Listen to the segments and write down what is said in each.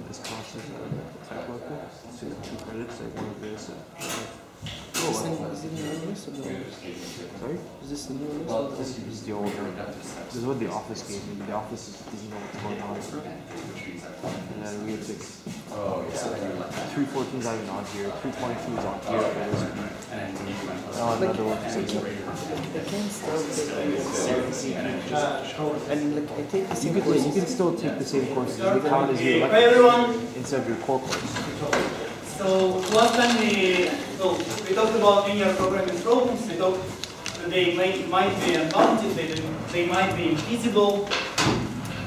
this course is tech local. 62 credits, like one of this. Is this the new list or the old? Sorry? Is this the new list or the old? This is the old one. This is what the office gave me. The office doesn't know what's going on. And then we have 314 is not even on here. 322 is on here for this week. Another one for 6. I can't start and like I take the same You can still take the same courses. They count as your Hi everyone. instead of your core course. So last time we talked about linear programming problems. We talked that they might be unbounded, they might be infeasible,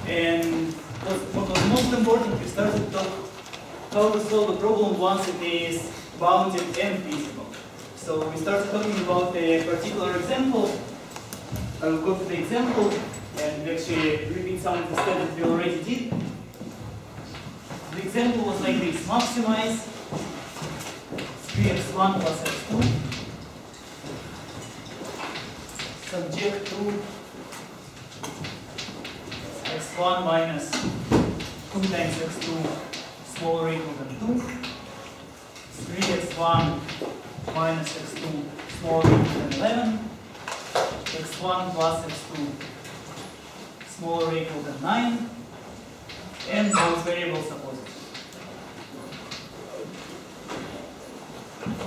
and what was most important, we started to talk how to solve the problem once it is bounded and feasible. So we started talking about a particular example. I will go to the example and actually repeat some of the steps that we already did. The example was like this: maximize 3x1 plus x2 subject to x1 minus 2 times x2 smaller or equal than 2, 3x1 minus x2 smaller or equal than 11, x1 plus x2 smaller or equal than 9, and those variables are positive.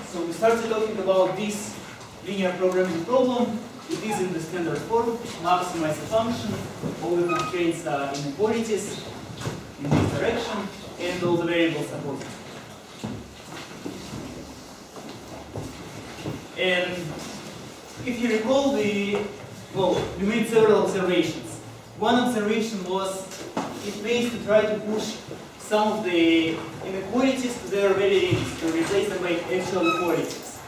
So we started talking about this linear programming problem. It is in the standard form: maximize a function, all the constraints are inequalities in this direction, and all the variables are positive. And if you recall, we made several observations. One observation was it pays to try to push some of the inequalities to their very limits, to replace them by actual equalities.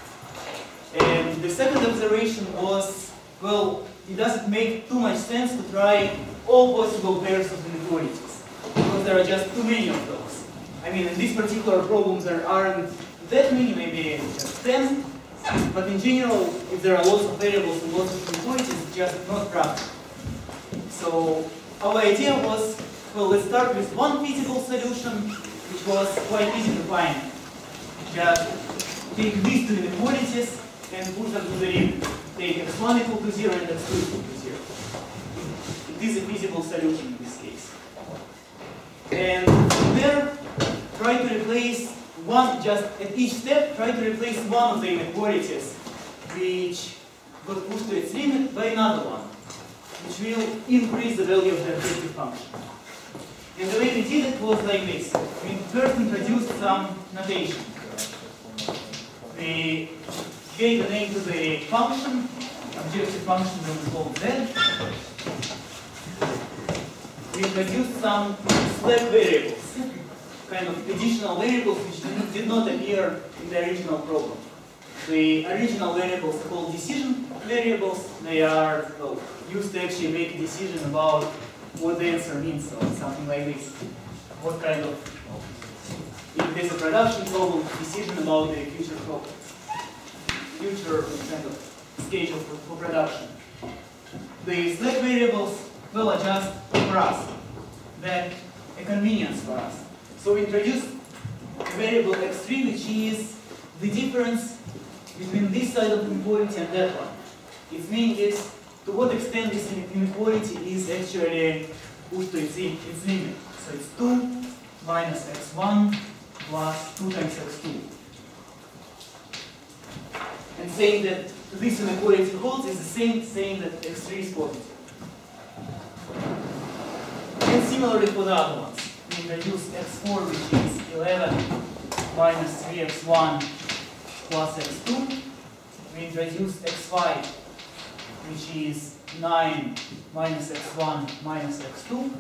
And the second observation was, well, it doesn't make too much sense to try all possible pairs of inequalities, because there are just too many of those. I mean, in this particular problem there aren't that many, maybe just 10, but in general, if there are lots of variables and lots of inequalities, it's just not practical. So our idea was, well, let's start with one feasible solution, which was quite easy to find. Just take these two inequalities and push them to the limit. Take x1 equal to 0 and x2 equal to 0. It is a feasible solution in this case. And from there, try to replace one, just at each step, try to replace one of the inequalities which got pushed to its limit by another one, which will increase the value of the objective function. And the way we did it was like this. We first introduced some notation. We gave a name to the function, objective function that we call z. We introduced some slack variables, kind of additional variables which did not appear in the original problem. The original variables are called decision variables. They are used to actually make a decision about what the answer means, or something like this. What kind of, if there's a production problem, decision about the future problem, future kind of schedule for production. The slack variables will adjust for us, that a convenience for us. So we introduced a variable x3, which is the difference between this side of inequality and that one. Its meaning is to what extent this inequality is actually pushed to its limit. So it's 2 minus x1 plus 2 times x2. And saying that this inequality holds is the same saying that x3 is positive. And similarly for the other ones. We introduce x4, which is 11 minus 3x1 plus x2. We introduce x5, which is 9 minus x1 minus x2.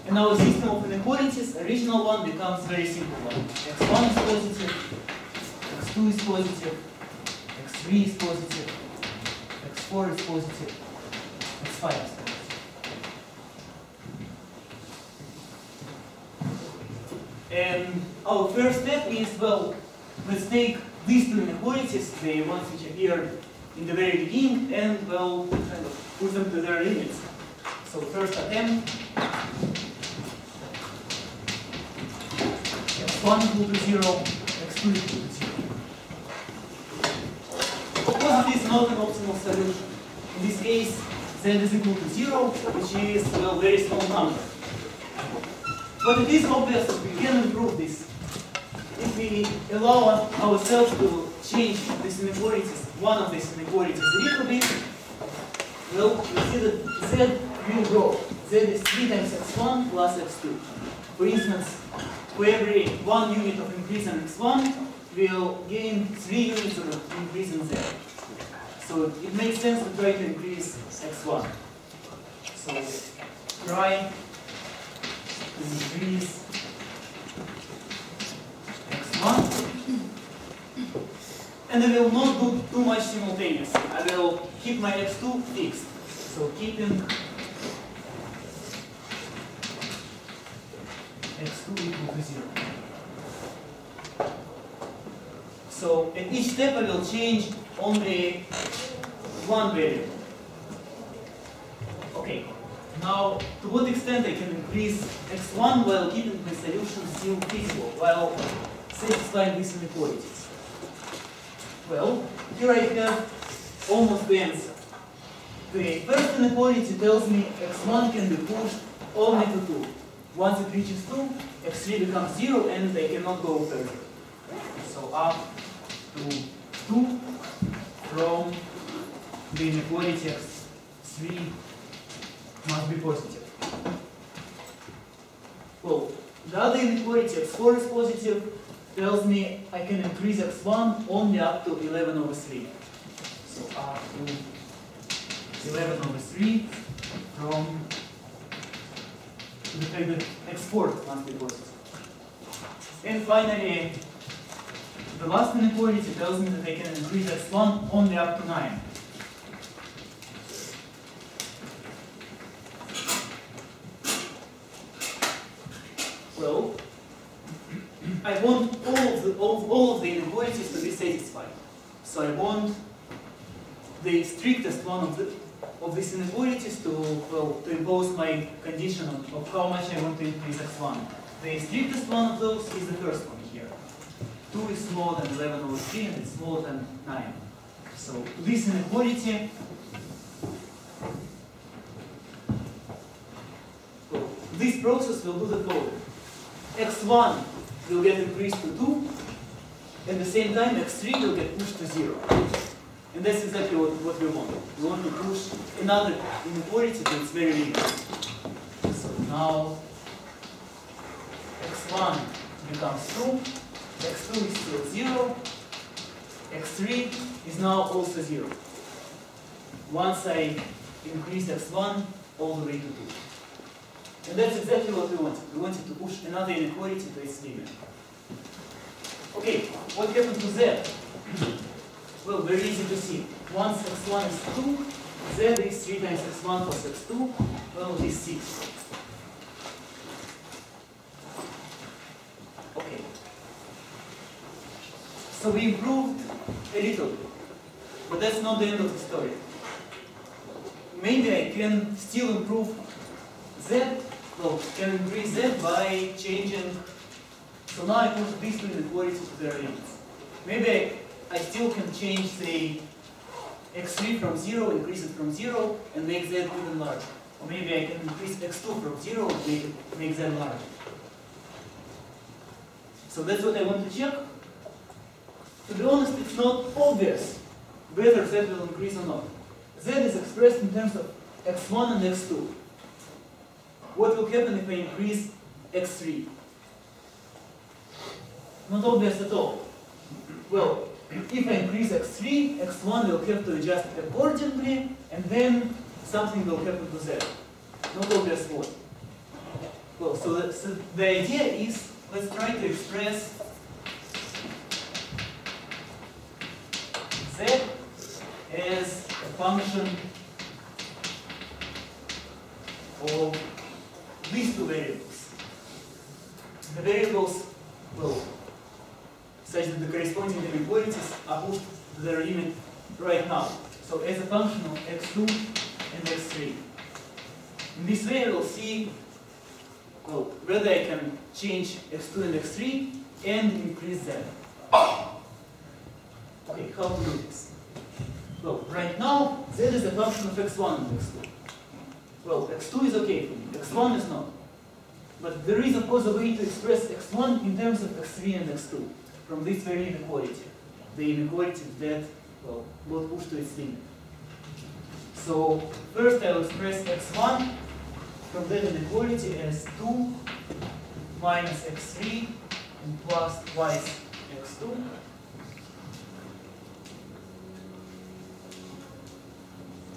And our system of inequalities, original one, becomes very simple one. x1 is positive, x2 is positive, x3 is positive, x4 is positive, x5 is positive. And our first step is, well, let's take these two inequalities, the ones which appeared in the very beginning, and well, kind of push them to their limits. So So first attempt, x1 equal to 0, x2 equal to 0. Of course, it is not an optimal solution. In this case, z is equal to 0, which is a very small number. But it is obvious that we can improve this if we allow ourselves to change these inequalities, one of these inequalities a little bit. Well, we see that z will grow. Z is 3 times x1 plus x2. For instance, for every 1 unit of increase in x1, we'll gain 3 units of increase in z. So it makes sense to try to increase x1. So try to increase x1. And I will not do too much simultaneously. I will keep my x2 fixed. So keeping x2 equal to 0. So at each step I will change only one variable. Okay. Now, to what extent I can increase x1 while keeping the solution still feasible, while satisfying these inequalities? Well, here I have almost the answer. The first inequality tells me x1 can be pushed only to 2. Once it reaches 2, x3 becomes 0 and I cannot go further. So up to 2 from the inequality x3 must be positive. Well, the other inequality x4 is positive, tells me I can increase x1 only up to 11 over 3. So up to 11 over 3 from the fact that x4 must be positive. And finally, the last inequality tells me that I can increase x1 only up to 9. Well, I want all of the inequalities to be satisfied. So I want the strictest one of these inequalities to impose my condition of how much I want to increase x1. The strictest one of those is the first one here. 2 is smaller than 11 over 3 and it's smaller than 9. So this inequality, well, this process will do the following. x1 will get increased to 2, at the same time x3 will get pushed to 0. And that's exactly what we want. We want to push another inequality to its very limit. So now x1 becomes 2, x2 is still 0, x3 is now also 0. Once I increase x1 all the way to 2. And that's exactly what we wanted. We wanted to push another inequality to its limit. Okay, what happened to z? Well, very easy to see. Once x1 is 2, z is 3 times x1 plus x2, well, it is 6. Okay. So we improved a little bit, but that's not the end of the story. Maybe I can still improve z, well, can increase z by changing. So now I put these two inequalities to their limits. Maybe I still can change the x3 from 0, increase it from 0, and make z even larger. Or maybe I can increase x2 from 0 and make z larger. So that's what I want to check. To be honest, it's not obvious whether z will increase or not. Z is expressed in terms of x1 and x2. What will happen if I increase x3? Not obvious at all. Well, if I increase x3, x1 will have to adjust accordingly, and then something will happen to z. Not obvious what. Well, so the idea is, let's try to express z as a function of these two variables. The variables, well, such that the corresponding inequalities are pushed to their limit right now. So as a function of x2 and x3. In this way, we'll see whether I can change x2 and x3 and increase them. Okay, how to do this? Well, right now, z is a function of x1 and x2. Well, x2 is okay for me, x1 is not. But there is, of course, a way to express x1 in terms of x3 and x2 from this very inequality. The inequality that, well, will push to its limit. So, first I will express x1 from that inequality as 2 minus x3 and plus twice x2.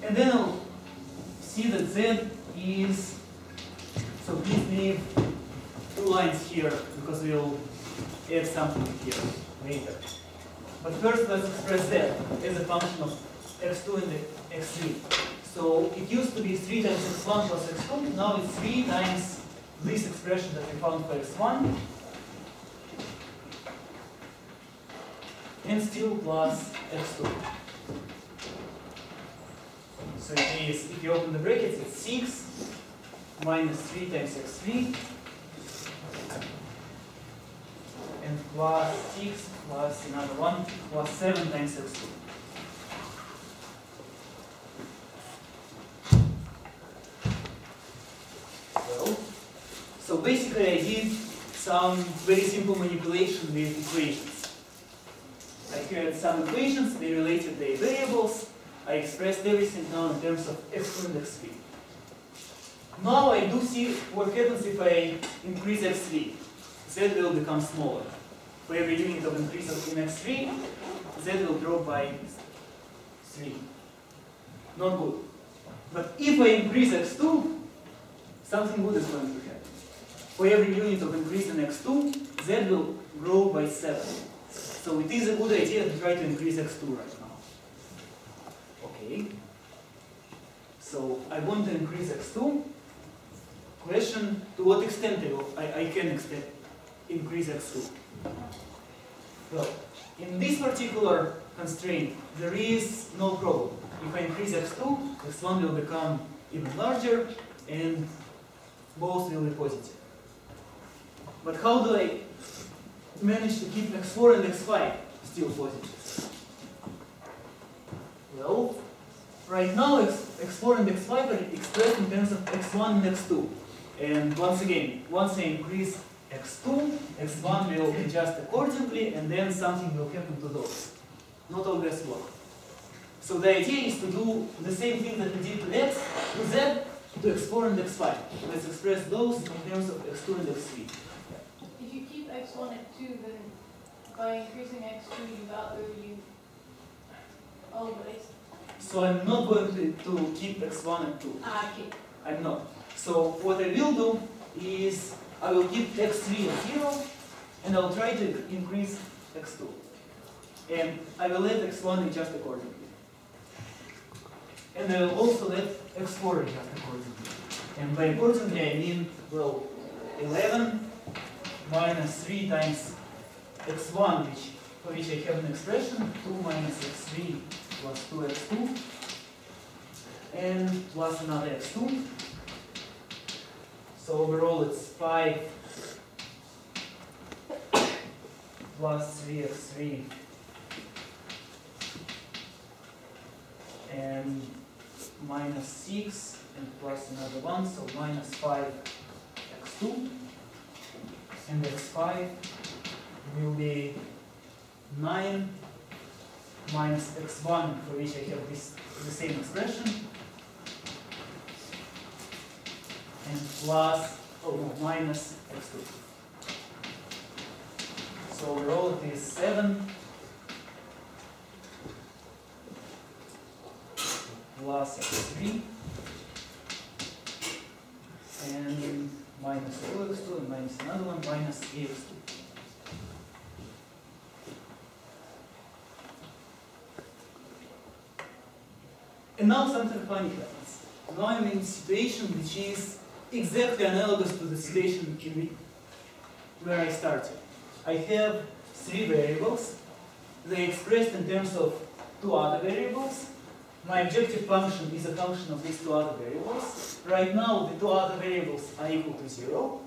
And then I'll see that z is, so please leave 2 lines here because we'll add something here later. But first let's express z as a function of x2 and x3. So it used to be 3 times x1 plus x2, now it's 3 times this expression that we found for x1, and still plus x2. So it is, if you open the brackets, it's 6 minus 3 times x3, and plus 6 plus another 1 plus 7 times x2. So basically I did some very simple manipulation with equations. I had some equations, they related their variables, I expressed everything now in terms of x2 and x3. Now I do see what happens if I increase x3. Z will become smaller. For every unit of increase in x3, Z will drop by 3. Not good. But if I increase x2, something good is going to happen. For every unit of increase in x2, Z will grow by 7. So it is a good idea to try to increase x2 right now. Okay. So I want to increase x2. Question, to what extent I can increase x2? Well, in this particular constraint, there is no problem. If I increase x2, x1 will become even larger, and both will be positive. But how do I manage to keep x4 and x5 still positive? Well, right now x4 and x5 are expressed in terms of x1 and x2. And once again, once I increase x2, x1 will adjust accordingly, and then something will happen to those. Not always work. So the idea is to do the same thing that we did to x, to z, to x4 and x5. Let's express those in terms of x2 and x3. If you keep x1 at 2, then by increasing x2, oh, but it's... So I'm not going to keep x1 at 2. Okay. I'm not. So what I will do is I will keep x3 at 0, and I'll try to increase x2. And I will let x1 adjust accordingly. And I will also let x4 adjust accordingly. And by accordingly I mean, well, 11 minus 3 times x1, for which I have an expression, 2 minus x3 plus 2x2, and plus another x2. So overall it's 5 plus 3x3 and minus 6 and plus another 1, so minus 5x2, and x5 will be 9 minus x1, for which I have the same expression, and plus, minus x2. So overall it is 7 plus x3 and minus 2x2 and minus another one, minus 3x2. And now something funny happens. Now I'm in a situation which is exactly analogous to the situation where I started. I have 3 variables. They expressed in terms of 2 other variables. My objective function is a function of these 2 other variables. right now the two other variables are equal to 0,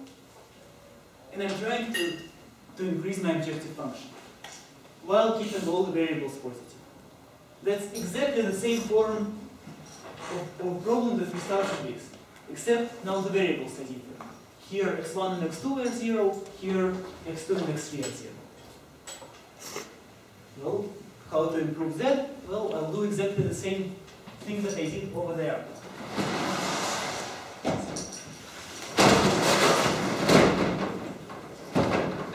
and I'm trying to increase my objective function while keeping all the variables positive. That's exactly the same form of problem that we started with, except now the variables are different. Here x1 and x2 are 0, here x2 and x3 are 0. Well, how to improve that? Well, I'll do exactly the same thing that I did over there.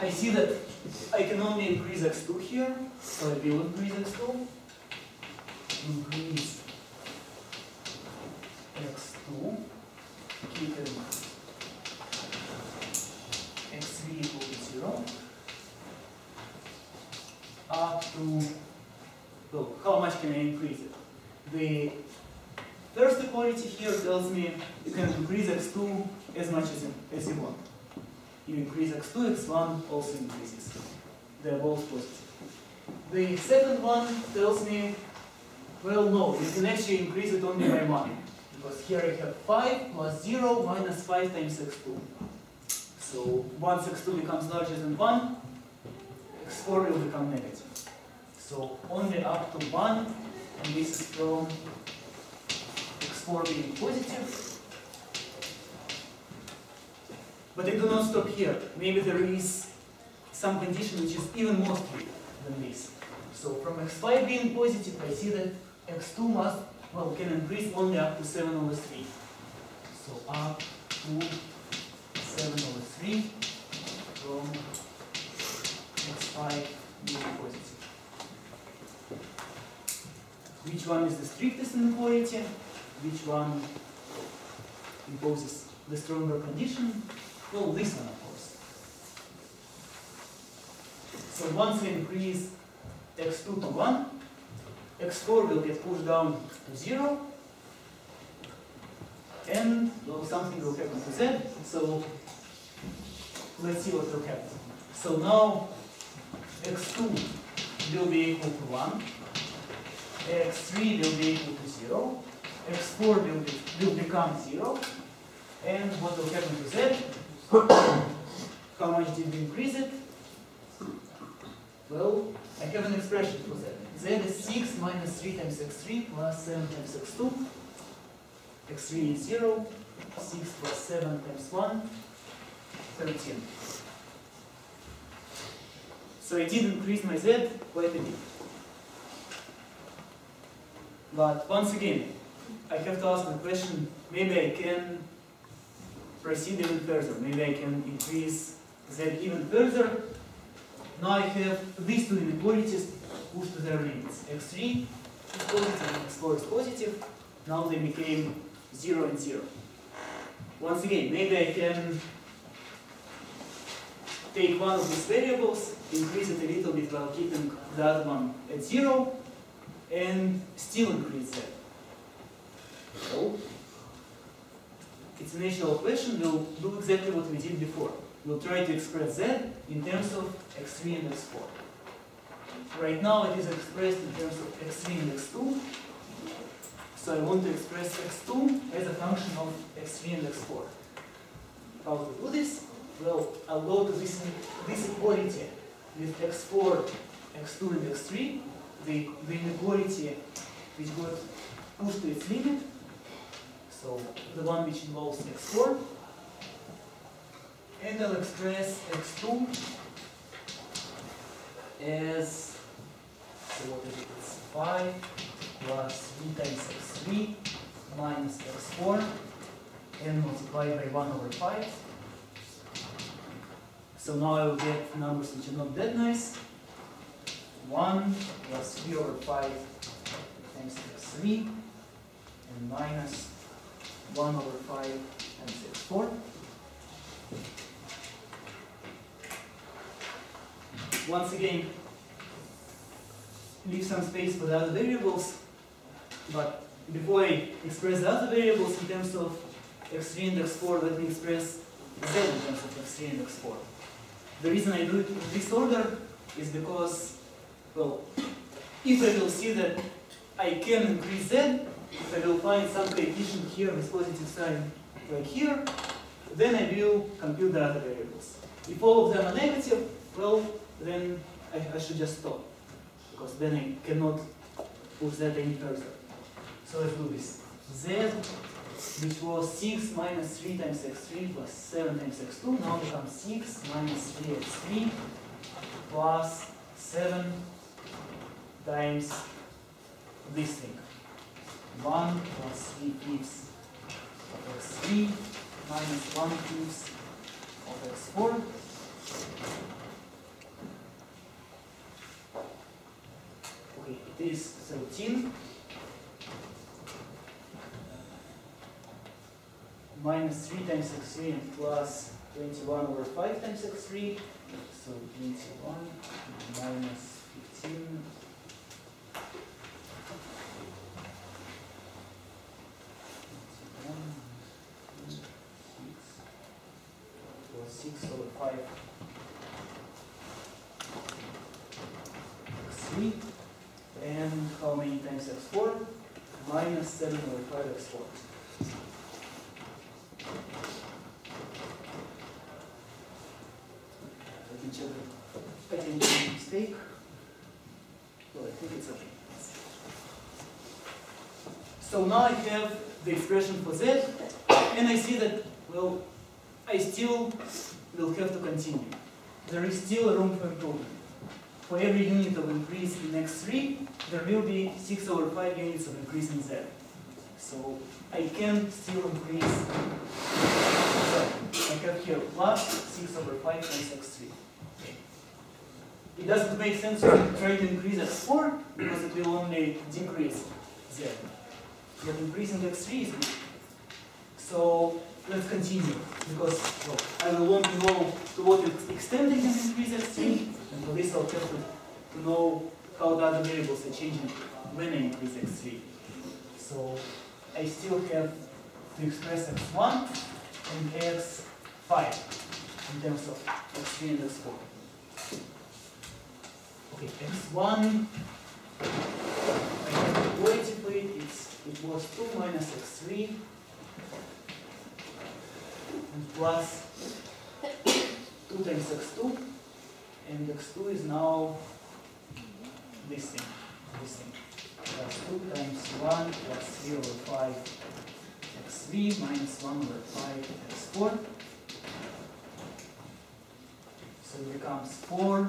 I see that I can only increase x2 here, so I will increase x2. Increase x2, keeping x3 equal to 0, up to, well, how much can I increase it? The first equality here tells me you can increase x2 as much as you want. You increase x2, x1 also increases. They're both positive. The second one tells me, well, no, you can actually increase it only by 1. Because here I have 5 plus 0 minus 5 times x2. So once x2 becomes larger than 1, x4 will become negative. So only up to 1, and this is from x4 being positive. But I do not stop here. Maybe there is some condition which is even more strict than this. So from x5 being positive, I see that x2 must, well, can increase only up to 7 over 3. So up to 7 over 3 from x5 being positive. Which one is the strictest inequality? Which one imposes the stronger condition? Well, this one, of course. So once I increase x2 to 1, x4 will get pushed down to 0, and well, something will happen to z. So let's see what will happen. So now x2 will be equal to 1, x3 will be equal to 0, x4 will become 0, and what will happen to z? How much did we increase it? Well, I have an expression for z. Z is 6 minus 3 times x3 plus 7 times x2. x3 is 0. 6 plus 7 times 1, 13. So I did increase my z quite a bit. But once again, I have to ask the question, maybe I can proceed even further. Maybe I can increase z even further. Now I have these two inequalities pushed to their limits. x3 is positive and x4 is positive. Now they became 0 and 0. Once again, maybe I can take one of these variables, increase it a little bit while keeping the other one at 0, and still increase z. So, it's a natural question. We'll do exactly what we did before. We'll try to express z in terms of x3 and x4. Right now it is expressed in terms of x3 and x2. So I want to express x2 as a function of x3 and x4. How to do this? Well, I'll go to this equality with x4, x2, and x3. The inequality which got pushed to its limit. So the one which involves x4. And I'll express x2 as, so what is it? It's 5 plus 3 times x3 minus x4 and multiplied by 1 over 5. So now I will get numbers which are not that nice. 1 plus 3 over 5 times x3 and minus 1 over 5 times x4. Once again, leave some space for the other variables, but before I express the other variables in terms of x3 and x4, let me express z in terms of x3 and x4. The reason I do it in this order is because, well, if I will see that I can increase z, if I will find some coefficient here with positive sign like here, then I will compute the other variables. If all of them are negative, well, then I should just stop, because then I cannot push that any further. So let's do this. Z, which was 6 minus 3 times x3 plus 7 times x2, now becomes 6 minus 3x3 plus 7 times this thing. 1 plus 3/5 of x3 minus 1/5 of x4. Okay, it is 13 minus 3 times x3 and plus 21 over 5 times x3. So 21 minus 15 6 over 5 x3, and how many times x4? Minus 7 over 5 x4. I can check if I didn't make a mistake. Well, I think it's okay. So now I have the expression for z, and I see that, well, I still will have to continue. There is still room for improvement. For every unit of increase in x3, there will be 6 over 5 units of increase in z. So I can still increase z. I have here plus 6 over 5 times x3. It doesn't make sense to try to increase x4 because it will only decrease z. But increasing x3 is good. So let's continue, because well, I will want to know to what extent I can increase x3, and for this I'll have to know how the other variables are changing when I increase x3. So I still have to express x1 and x5 in terms of x3 and x4. Okay, x1, I have to equate it was 2 minus x3 and plus 2 times x2, and x2 is now this thing, plus 2 times 1 plus 3 over 5 x3 minus 1 over 5 x4. So it becomes 4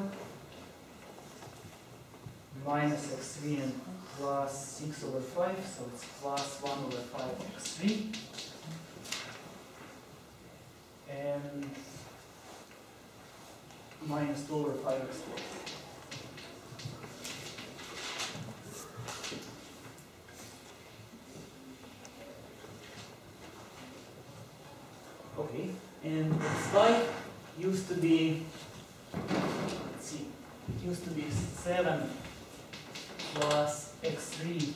minus x3 and plus 6 over 5, so it's plus 1 over 5 x3. And minus 2 over 5 x4. Okay, and x5 used to be, let's see, it used to be 7 plus x3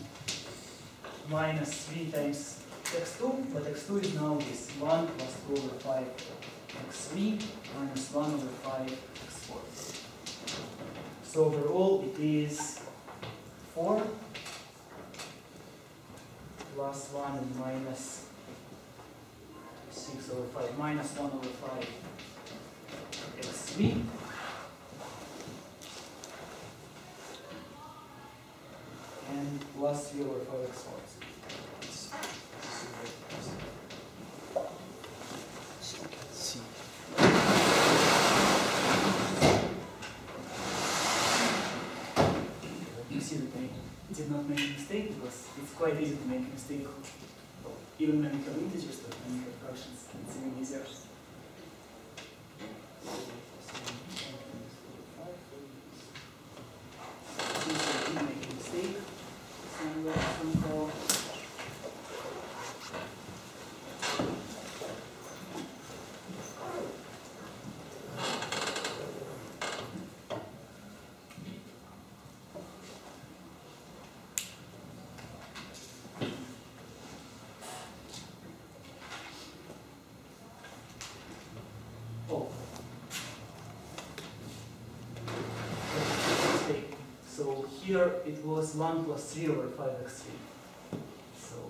minus 3 times x2, but x2 is now this 1 plus 2 over 5 x3 minus 1 over 5 x4. So overall it is 4 plus 1 and minus 6 over 5 minus 1 over 5 x3 and plus 3 over 5 x4. You see that I did not make a mistake, because it's quite easy to make a mistake. Even when you have integers, but when you have fractions, it's even easier. Since I did make a mistake, somehow. Oh. So here it was 1 plus 3 over 5 x3. So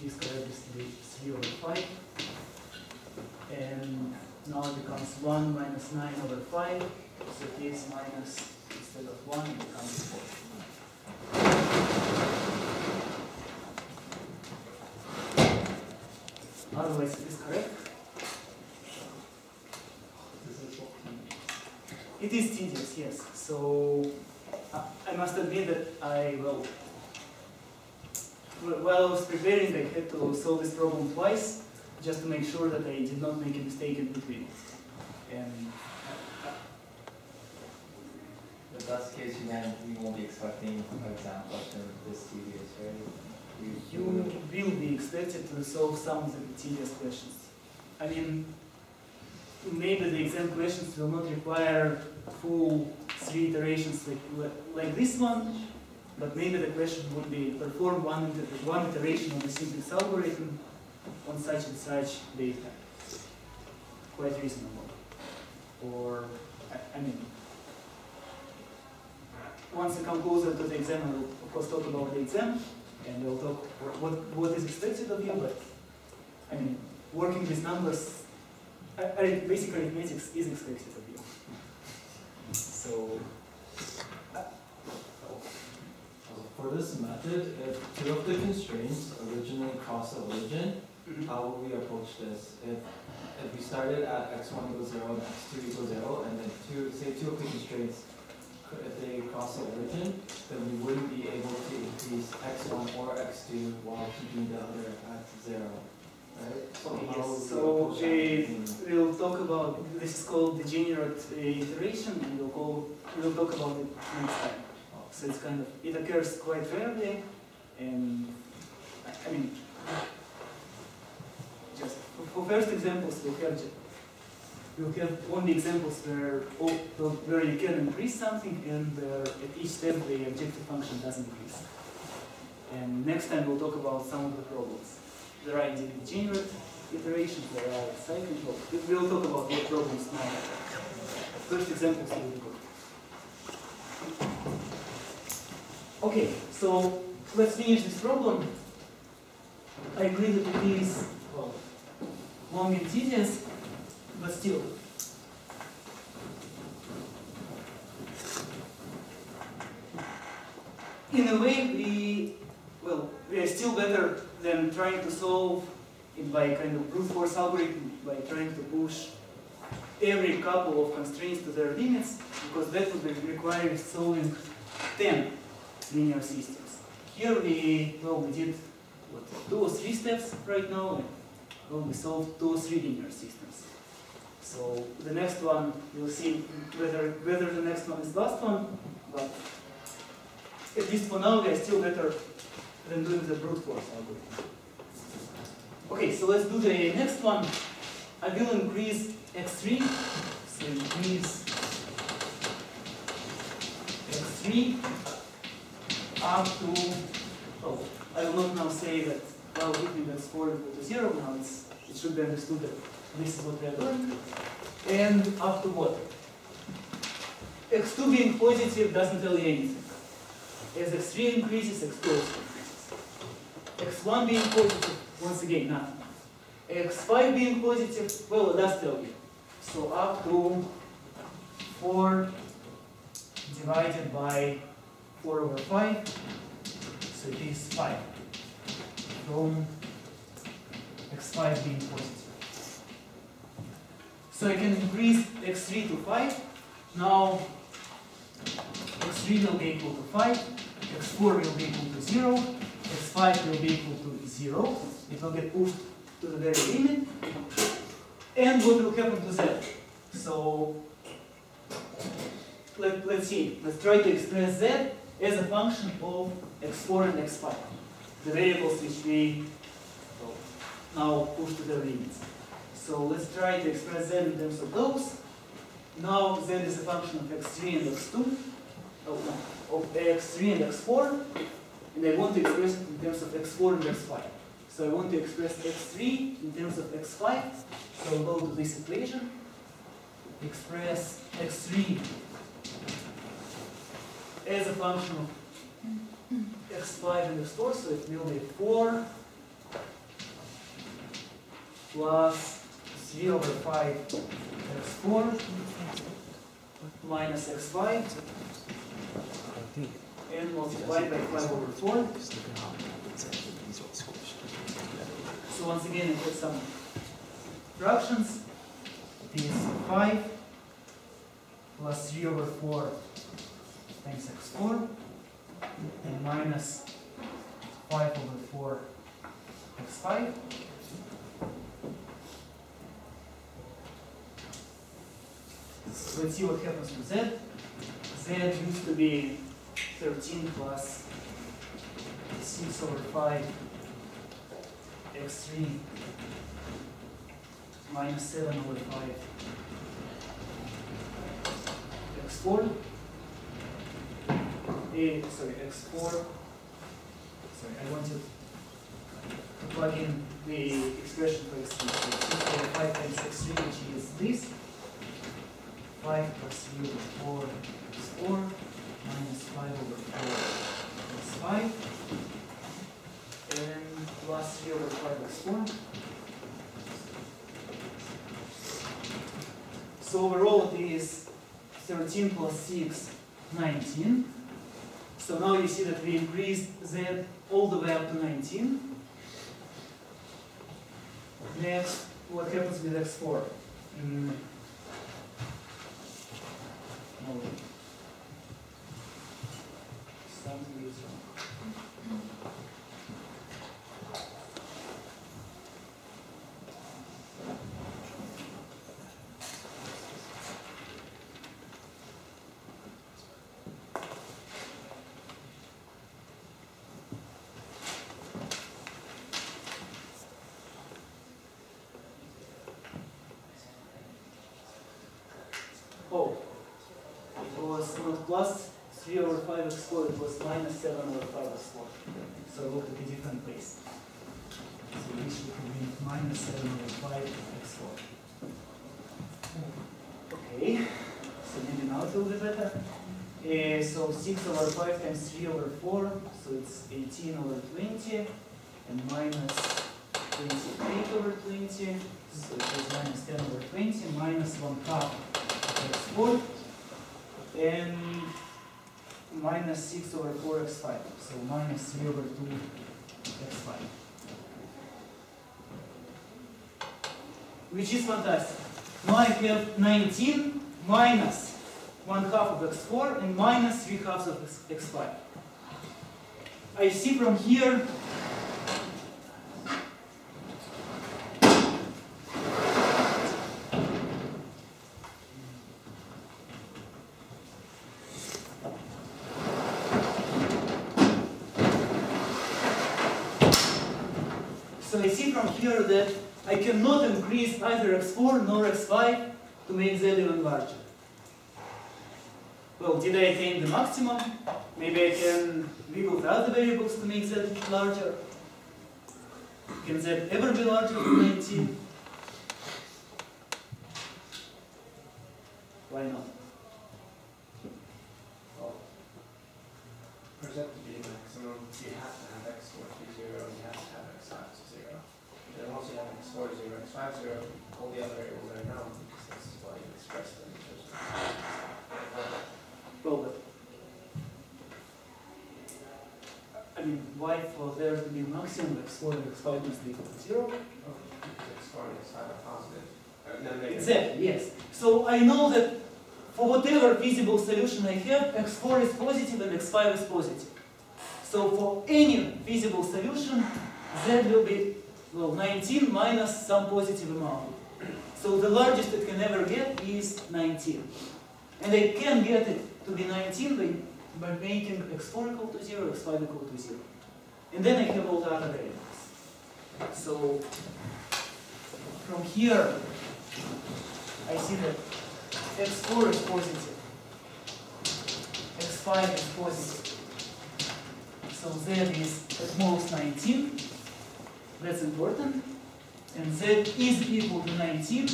t squared used to be 3 over 5. And now it becomes 1 minus 9 over 5. So it is minus, instead of 1, it becomes 4. Otherwise, it is correct. It is tedious, yes. So I must admit that while I was preparing, I had to solve this problem twice, just to make sure that I did not make a mistake in between. And If that's the case, you won't be expecting an exam question this tedious, right? you will be expected to solve some of the tedious questions. I mean, maybe the exam questions will not require full 3 iterations like this one, but maybe the question would be perform one iteration of the simplex algorithm on such and such data. Quite reasonable. Or, I mean, once I come closer to the exam, I will of course talk about the exam, and we'll talk what is expected of you, but I mean, working with numbers, basic arithmetic is expected of you. So, for this method, if 2 of the constraints originally cross the origin, how will we approach this? If we started at x1 equals 0 and x2 equals 0, and then say 2 of the constraints, if they cross the origin, then we wouldn't be able to increase x1 or x2 while keeping the other at 0. Right? So we'll talk about, this is called degenerate iteration, and we'll talk about it next time. So it's kind of, it occurs quite rarely, and I mean, just for first examples, we'll have only examples where you can increase something and where at each step the objective function doesn't increase. And next time we'll talk about some of the problems. There are degenerate iterations, there are cyclic problems. We'll talk about what problems now. First examples will be good. Okay, so let's finish this problem. I agree that it is long and tedious, but still. In a way, we are still better than trying to solve it by kind of brute force algorithm, by trying to push every couple of constraints to their limits, because that would require solving 10 linear systems. Here we did 2 or 3 steps right now, and we solved 2 or 3 linear systems. So the next one, we'll see whether the next one is the last one, but at least for now, we are still better than doing the brute force algorithm. Okay, so let's do the next one. I will increase x3, so increase x3 up to, I will not now say that, well, given that score equal to 0, now it should be understood that this is what we are doing. And up to what? x2 being positive doesn't tell you anything. As x3 increases, x2 also increases. x1 being positive, once again, nothing. x5 being positive, well, it does tell you. So up to 4 divided by 4 over 5, so it is 5 from x5 being positive. So I can increase x3 to 5. Now x3 will be equal to 5, x4 will be equal to 0, x5 will be equal to 0. It will get pushed to the very limit. And what will happen to z? So let's see. Let's try to express z as a function of x4 and x5, the variables which we now push to their limits. So let's try to express z in terms of those. Now z is a function of x3 and x2, of x3 and x4, and I want to express it in terms of x4 and x5. So I want to express x3 in terms of x5, so I'll go to this equation, express x3 as a function of x5 and x4, so it will be 4 plus 3 over 5 x4 minus x5 and multiplied by 5 over 4. So once again, I put some fractions. It is 5 plus 3 over 4 times x4 and minus 5 over 4 x5. Let's see what happens to z. Z used to be 13 plus 6 over 5 x3 minus 7 over 5 x4. X4. Sorry, I wanted to plug in the expression for x3. So 6 over 5 times x3, which is this. 5 plus 3 over 4 is 4, minus 5 over 4 is 5, and plus 3 over 5 is 4. So overall it is 13 plus 6, 19. So now you see that we increased z all the way up to 19. Next, what happens with x4? Something is wrong. Oh. It was not plus 3 over 5 x4, it was minus 7 over 5 x4. So I looked at a different place. So this should be minus 7 over 5 x4. Okay, so maybe now it will be better. So 6 over 5 times 3 over 4, so it's 18 over 20, and minus 28 over 20, so it is minus 10 over 20, minus 1/2 x4. And minus 6 over 4 x5, so minus 3 over 2 x5. Which is fantastic. Now I have 19 minus 1/2 of x4 and minus 3/2 of x5. I see from here that I cannot increase either x4 nor x5 to make z even larger. Well, did I attain the maximum? Maybe I can wiggle the other variables to make z larger. Can z ever be larger than 19? Why not? Well, for z to be maximum, you have to have x4 to 0, and you have to have x5 to 0. And once you have x4 to 0, x5 to 0, all the other variables are known, because this is why you express them. Well, but I mean, why for there to be maximum x4 and x5 must be equal to 0? x4 and x5 are positive. Exactly, yes. So I know that for whatever feasible solution I have, x4 is positive and x5 is positive. So for any feasible solution, z will be, well, 19 minus some positive amount. So the largest it can ever get is 19. And I can get it to be 19 by making x4 equal to 0, x5 equal to 0. And then I have all the other variables. So from here, I see that x4 is positive, x5 is positive. So z is at most 19. That's important. And z is equal to 19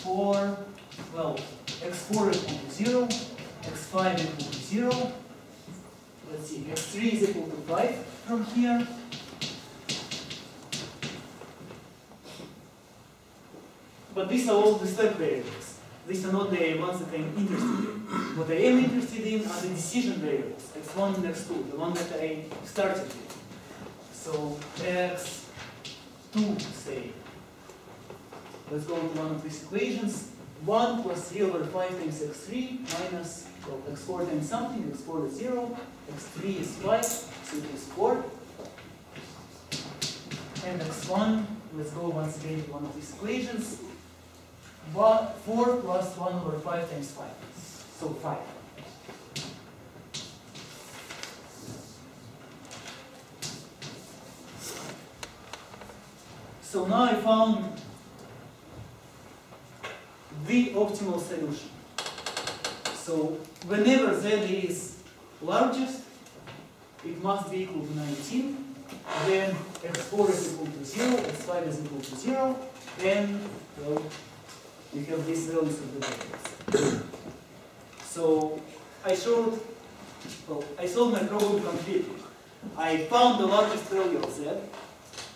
for, well, x4 equal to 0, x5 equal to 0. Let's see, x3 is equal to 5 from here. but these are all the stack variables. These are not the ones that I'm interested in. What I am interested in are the decision variables, x1 and x2, the one that I started with. So x2, say, let's go to one of these equations. 1 plus 3 over 5 times x3 minus, well, x4 times something, x4 is 0, x3 is 5, so it is 4. And x1, let's go once again to one of these equations. 4 plus 1 over 5 times 5, so 5. So now I found the optimal solution. So whenever z is largest, it must be equal to 19. Then x4 is equal to 0, x5 is equal to 0, and well, we have these values of the variables. So I solved my problem completely. I found the largest value of z.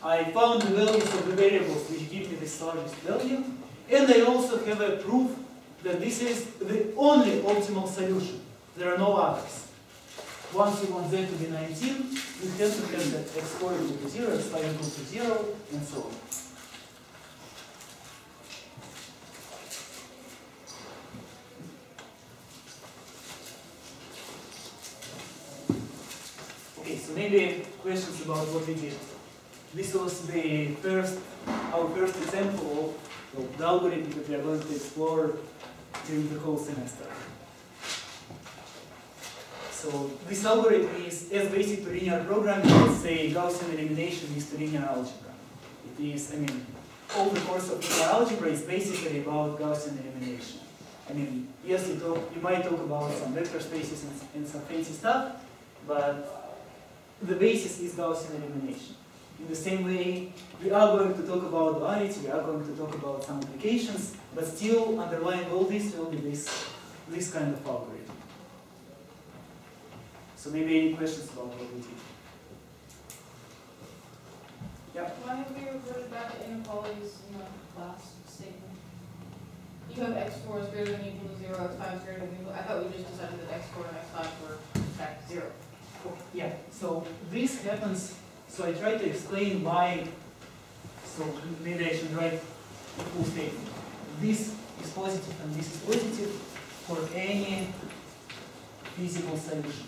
I found the values of the variables which give me this largest value. And I also have a proof that this is the only optimal solution. There are no others. Once you want z to be 19, you have to have that x4 equal to 0, x5 equal to 0, and so on. Okay, so maybe questions about what we did. This was our first example of the algorithm that we are going to explore during the whole semester. So this algorithm is as basic to linear programming as, say, Gaussian elimination is to linear algebra. It is, I mean, all the course of linear algebra is basically about Gaussian elimination. I mean, yes, you might talk about some vector spaces and some fancy stuff, but the basis is Gaussian elimination. In the same way, we are going to talk about duality, we are going to talk about some applications, but still underlying all this will be this kind of algorithm. So maybe any questions about what we did? Yeah. Why have we reverted back to inequalities in the last statement? You have x4 is greater than or equal to 0, x5 is greater than or equal. I thought we just decided that x4 and x5 were back to 0. Yeah, so this happens, so I try to explain why, so maybe I should write a full statement. This is positive and this is positive for any feasible solution.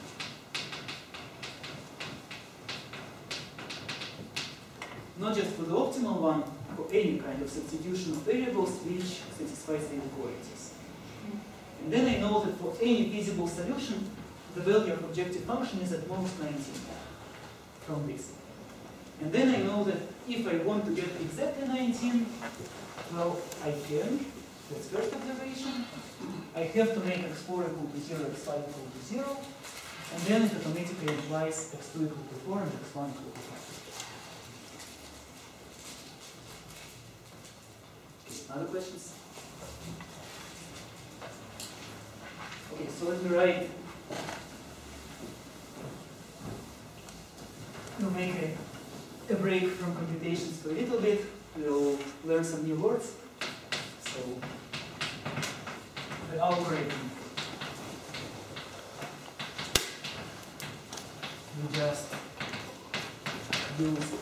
Not just for the optimal one, for any kind of substitution of variables which satisfies the inequalities. And then I know that for any feasible solution, the value of objective function is at most 19 from this. And then I know that if I want to get exactly 19, well, I can. That's first observation. I have to make x4 equal to 0, x5 equal to 0, and then it automatically implies x2 equal to 4 and x1 equal to 5. Other questions? Okay, so let me write. We'll make a break from computations for a little bit. We'll learn some new words. So, the algorithm. We just use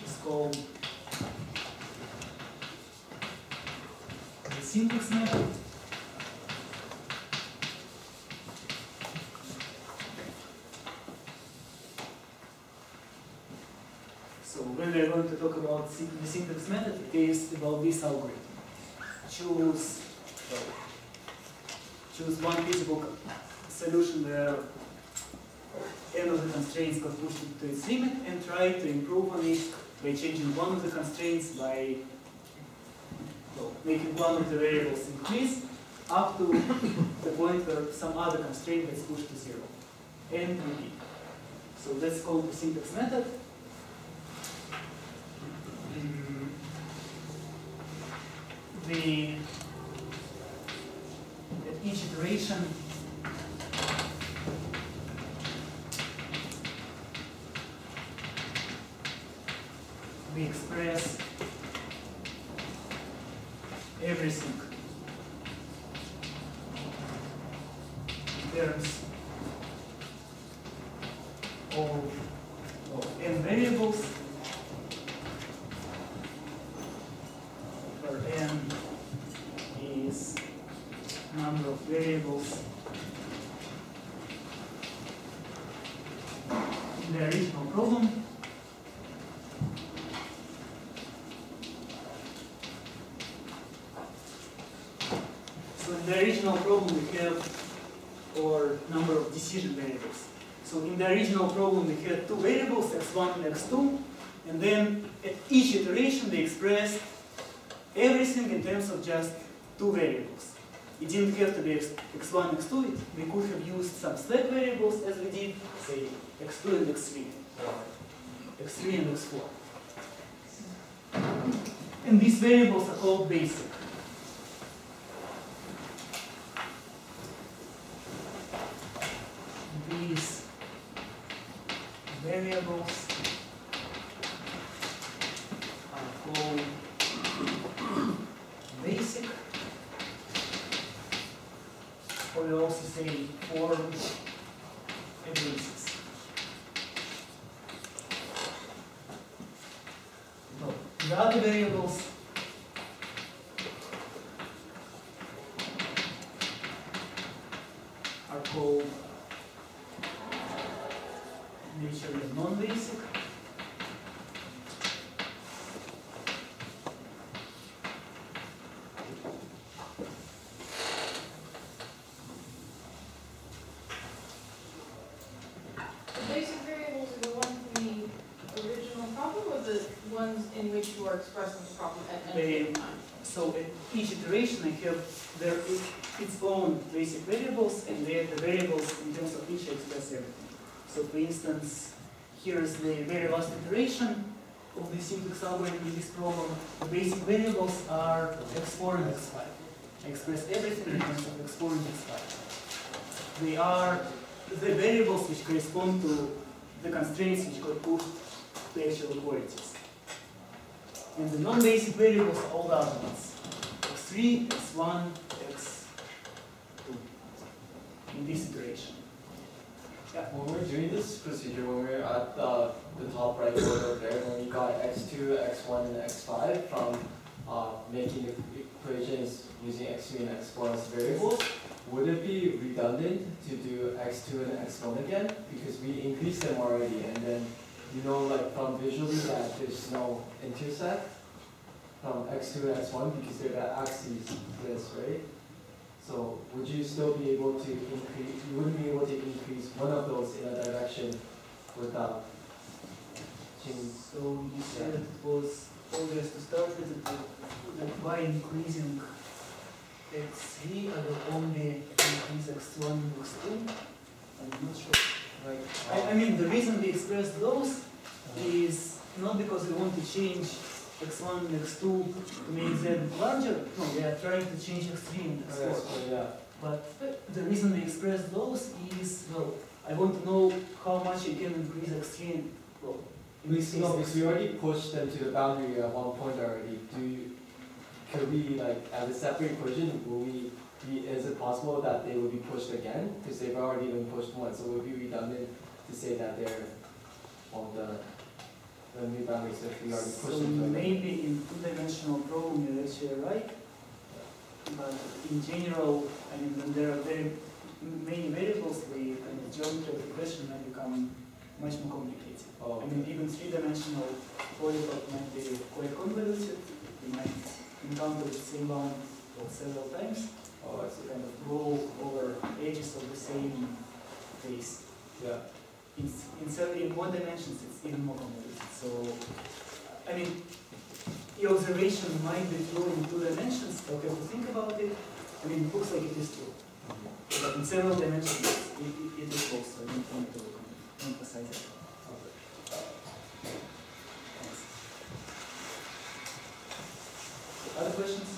it's called the syntax method. So when we are going to talk about the syntax method, it is about this algorithm. Choose one feasible solution where n of the constraints got pushed to its limit and try to improve on it by changing one of the constraints by making one of the variables increase up to the point where some other constraint gets pushed to 0 and repeat. So that's called the syntax method. At each iteration, we express everything in terms of n variables, where n is number of variables in the original problem. So in the original problem we have our number of decision variables. So in the original problem we had two variables, x1 and x2, and then at each iteration they expressed everything in terms of just two variables. It didn't have to be x1, x2, we could have used some slack variables as we did, say x2 and x3, or x3 and x4. And these variables are called basic. These variables are called basic, or we also say form a basis. No, the other variables are called naturally non-basic. The basic variables are the ones from the original problem, or the ones in which you are expressing the problem at any given time? So at each iteration I have its own basic variables, and they are the variables in terms of which I express everything. So for instance, here is the very last iteration of the simplex algorithm in this problem. The basic variables are x4 and x5. I express everything in terms of x4 and x5. They are the variables which correspond to the constraints which got pushed to actual quantities. And the non-basic variables are all the other ones. x3, x1, x2 in this iteration. Yeah. When we're doing this procedure, when we're at the top right corner there, when we got x2, x1, and x5 from making equations using x3 and x4 as variables, would it be redundant to do x2 and x1 again? Because we increased them already, and then you know, like from visually that there's no intersect from x2 and x1 because they're the axes this, right? So would you still be able to increase, you wouldn't be able to increase one of those in a direction without changing. So you said it was always to start with that by increasing x3 I will only increase x1 and x2. I'm not sure. Right. I mean the reason we express those is not because we want to change x1 and x2 to make them larger. No, we are trying to change x3 and x4. Yeah. But the reason we express those is, well, I want to know how much you can increase x3 and, well, in this case, Because we already pushed them to the boundary at one point already. Could we, like, as a separate equation, is it possible that they will be pushed again? Because they've already been pushed once, so would it be redundant to say that they're on the new boundaries if we already pushed so them to them? maybe in two-dimensional problem you're actually right, but in general, I mean, when there are very many variables, the kind of geometry of the question might become much more complicated. Oh, I mean, even three-dimensional polytope might be quite convoluted. You might encounter the same bound several times. oh, I To see. kind of roll over edges of the same face. Yeah. In one dimensions, it's even more complicated. So, I mean, your observation might be true in two dimensions, but you have to think about it. I mean, it looks like it is true. But in several dimensions, it is false. So I don't want to emphasize it. Thanks. Other questions?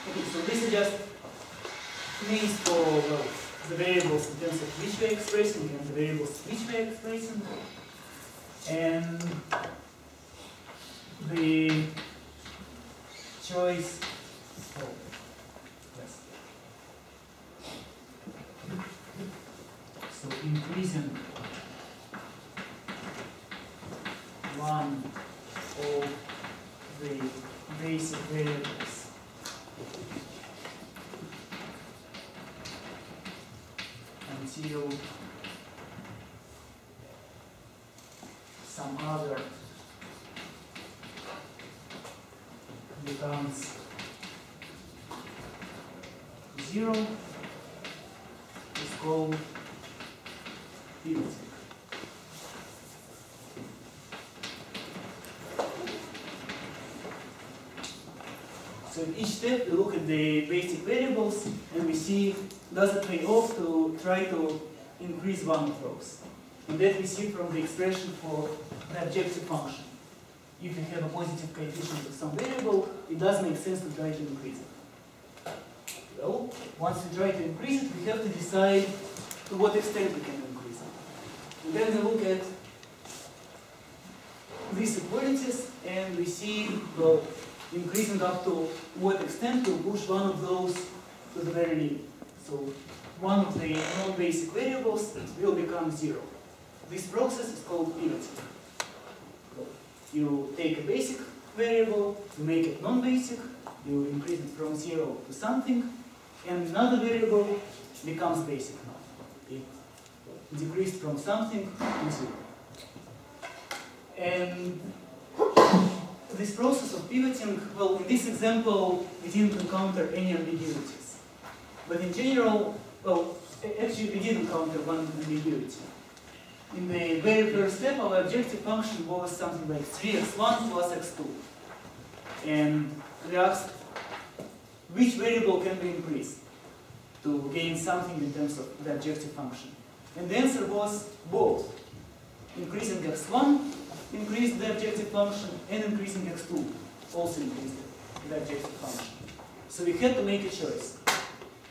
Okay, so this is just names for the variables in terms of which we are expressing and the variables which we are expressing. And the choice. Oh, yes. So increasing one of the basic variables until some other becomes 0 is called pivoting. So in each step we look at the basic variables and we see does it pay off to try to increase one of those. And that we see from the expression for the objective function. If you have a positive coefficient of some variable, it does make sense to try to increase it. Well, once we try to increase it, we have to decide to what extent we can increase it. And then we look at these equalities and we see, well, increasing up to what extent to push one of those to the very limit. So one of the non-basic variables will become 0. This process is called pivoting. You take a basic variable, you make it non-basic, you increase it from 0 to something, and another variable becomes basic now. It decreased from something to 0. And this process of pivoting, well, in this example, we didn't encounter any ambiguities. But in general, well, actually we did encounter one ambiguity. In the very first step, our objective function was something like 3x1 plus x2. And we asked which variable can we increase to gain something in terms of the objective function. And the answer was both. Increasing x1 increased the objective function, and increasing x2 also increased the objective function. So we had to make a choice.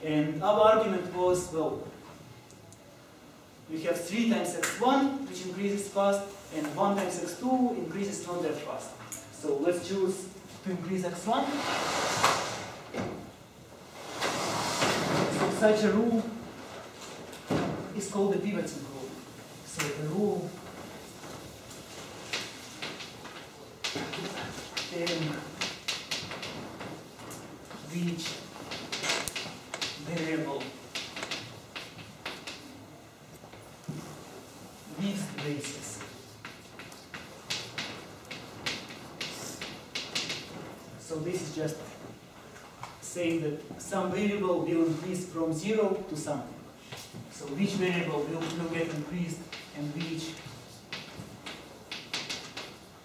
And our argument was, well, we have 3 times x1, which increases fast, and 1 times x2 increases not that fast. So let's choose to increase x1. So such a rule is called the pivoting rule. So the rule in which variable leaves the basis. So this is just saying that some variable will increase from 0 to something. So which variable will get increased and which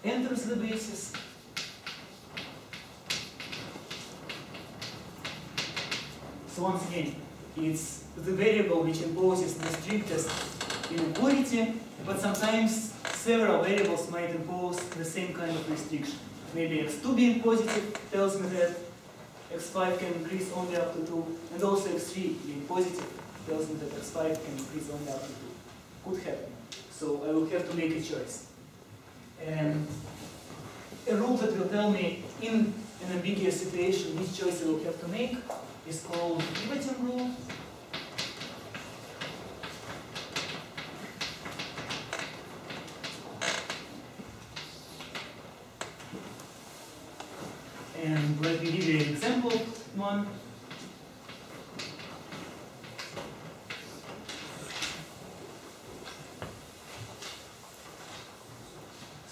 enters the basis. So once again, it's the variable which imposes the strictest inequality, but sometimes several variables might impose the same kind of restriction. Maybe x2 being positive tells me that x5 can increase only up to 2, and also x3 being positive tells me that x5 can increase only up to 2. Could happen. So I will have to make a choice. And a rule that will tell me in an ambiguous situation which choice I will have to make is called the pivoting rule. And let me give you an example one.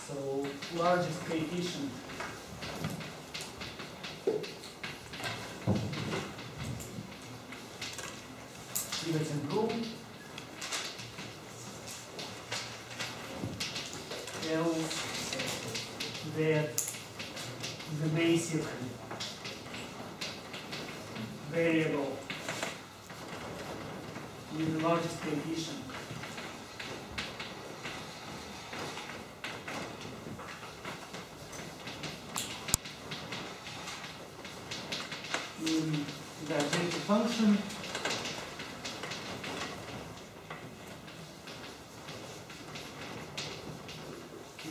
So largest coefficient pivoting rule tells that the basic variable with the largest coefficient in the objective function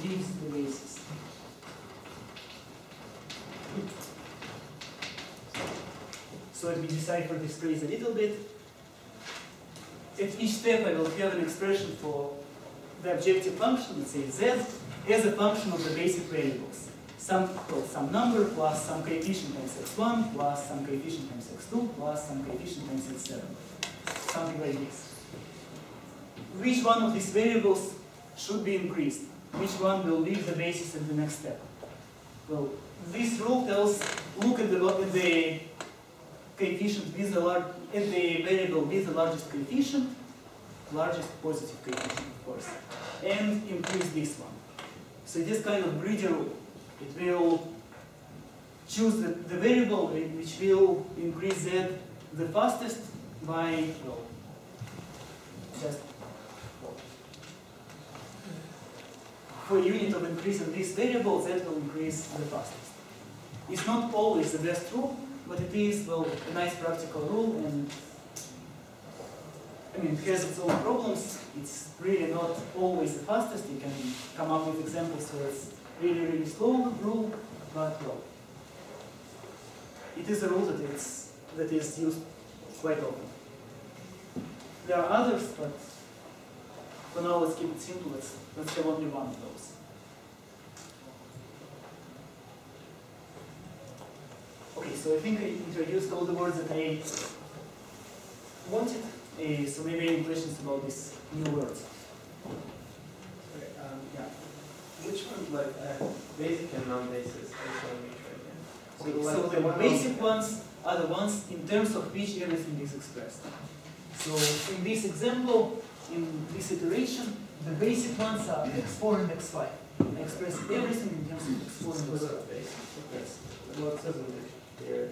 leaves the basis. So let me decipher this phrase a little bit. At each step I will have an expression for the objective function, let's say z, as a function of the basic variables. Some number plus some coefficient times x1 plus some coefficient times x2 plus some coefficient times x7. Something like this. Which one of these variables should be increased? Which one will leave the basis at the next step? Well, this rule tells, look at the coefficient with at the variable with the largest coefficient, largest positive coefficient, of course, and increase this one. So it is kind of greedy rule. It will choose the variable which will increase z the fastest by, well, just for a unit of increase of this variable, z will increase the fastest. It's not always the best rule, but it is, well, a nice practical rule, and I mean, it has its own problems. It's really not always the fastest. You can come up with examples where it's really, really slow rule, but well, it is a rule that is used quite often. There are others, but for now let's keep it simple. Let's have only one of those. Okay, so I think I introduced all the words that I wanted. So maybe any questions about these new words? Okay, yeah. Which ones, like basic and non-basic, I just want to make sure again. So the basic ones are the ones in terms of which everything is expressed. So in this example, in this iteration, the basic ones are x4 and x5. I express everything in terms of x4 and x5. Basic. Okay. Well, it says in here,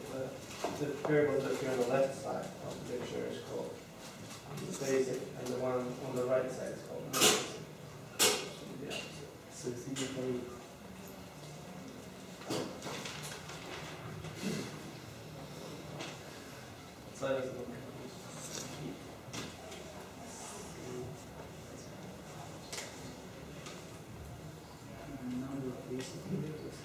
the variable that you're on the left side of the picture is called basic, and the one on the right side is called non-basic. Yeah. So it's usually So I was looking. number of basic variables.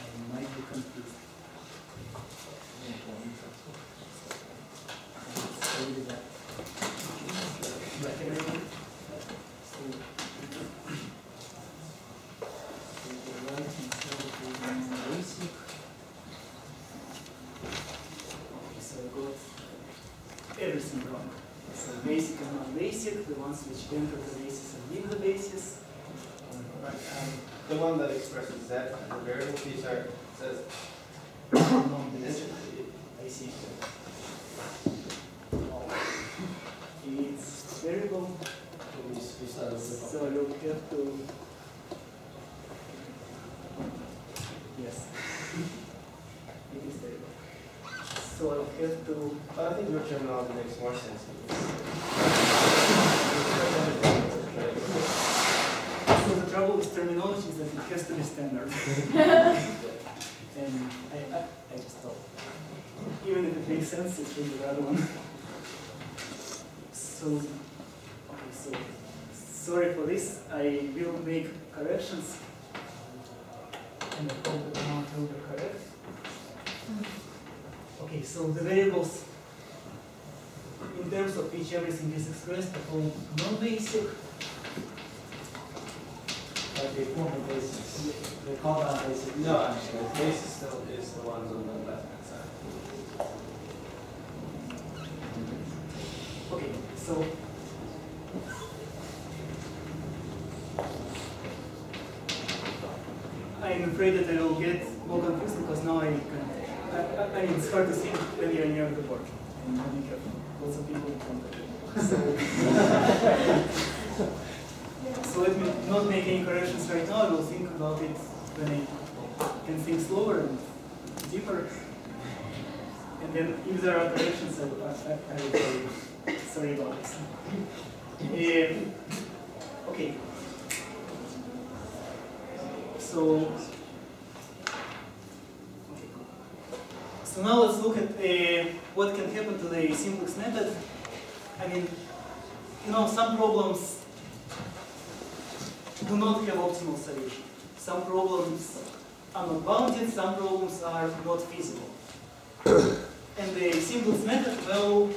I might be confused. Maybe that. Right, can I read it? So the right hand side is basic. Okay, so I got everything wrong. So basic and non-basic, the ones which enter the basis and leave the basis. Right. The one that expresses z and the variable these are says Non-basic. I see. It's variable. So you'll have to. Yes. It is variable. So I'll have to. But I think your terminology makes more sense. So the trouble with terminology is that it has to be standard. And I just thought, even if it makes sense, it's really the other one. So, okay, so sorry for this. I will make corrections, and I hope the amount will be correct. Okay, so the variables in terms of which everything is expressed are called non-basic. But they form the basis. They call that basic. No, actually, the basis still is the ones on the left hand side. Okay, so I'm afraid that I will get more confused because now I mean, it's hard to see when you're near the board and when you have lots of people in front of you. So let me not make any corrections right now. I will think about it when I can think slower and deeper. And then if there are corrections, I will tell you. Sorry about this. Okay. So, okay. So now let's look at what can happen to the simplex method. I mean, you know, some problems do not have optimal solution. Some problems are not bounded, some problems are not feasible. And the simplex method, well,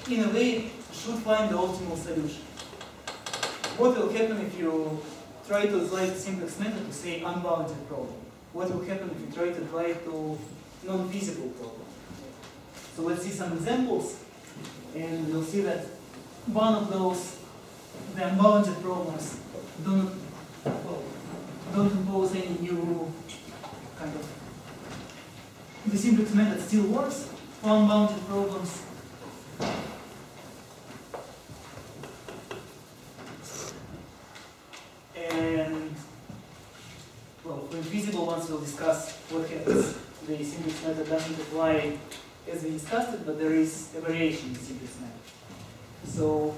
in a way, should find the optimal solution. What will happen if you try to apply the simplex method to, say, unbounded problem? What will happen if you try to apply it to non-feasible problem? So let's see some examples, and we'll see that one of those, the unbounded problems, don't impose any new kind of. The simplex method still works for unbounded problems. And, well, for infeasible ones, we'll discuss what happens. The simplex method doesn't apply as we discussed it, but there is a variation in the simplex method. So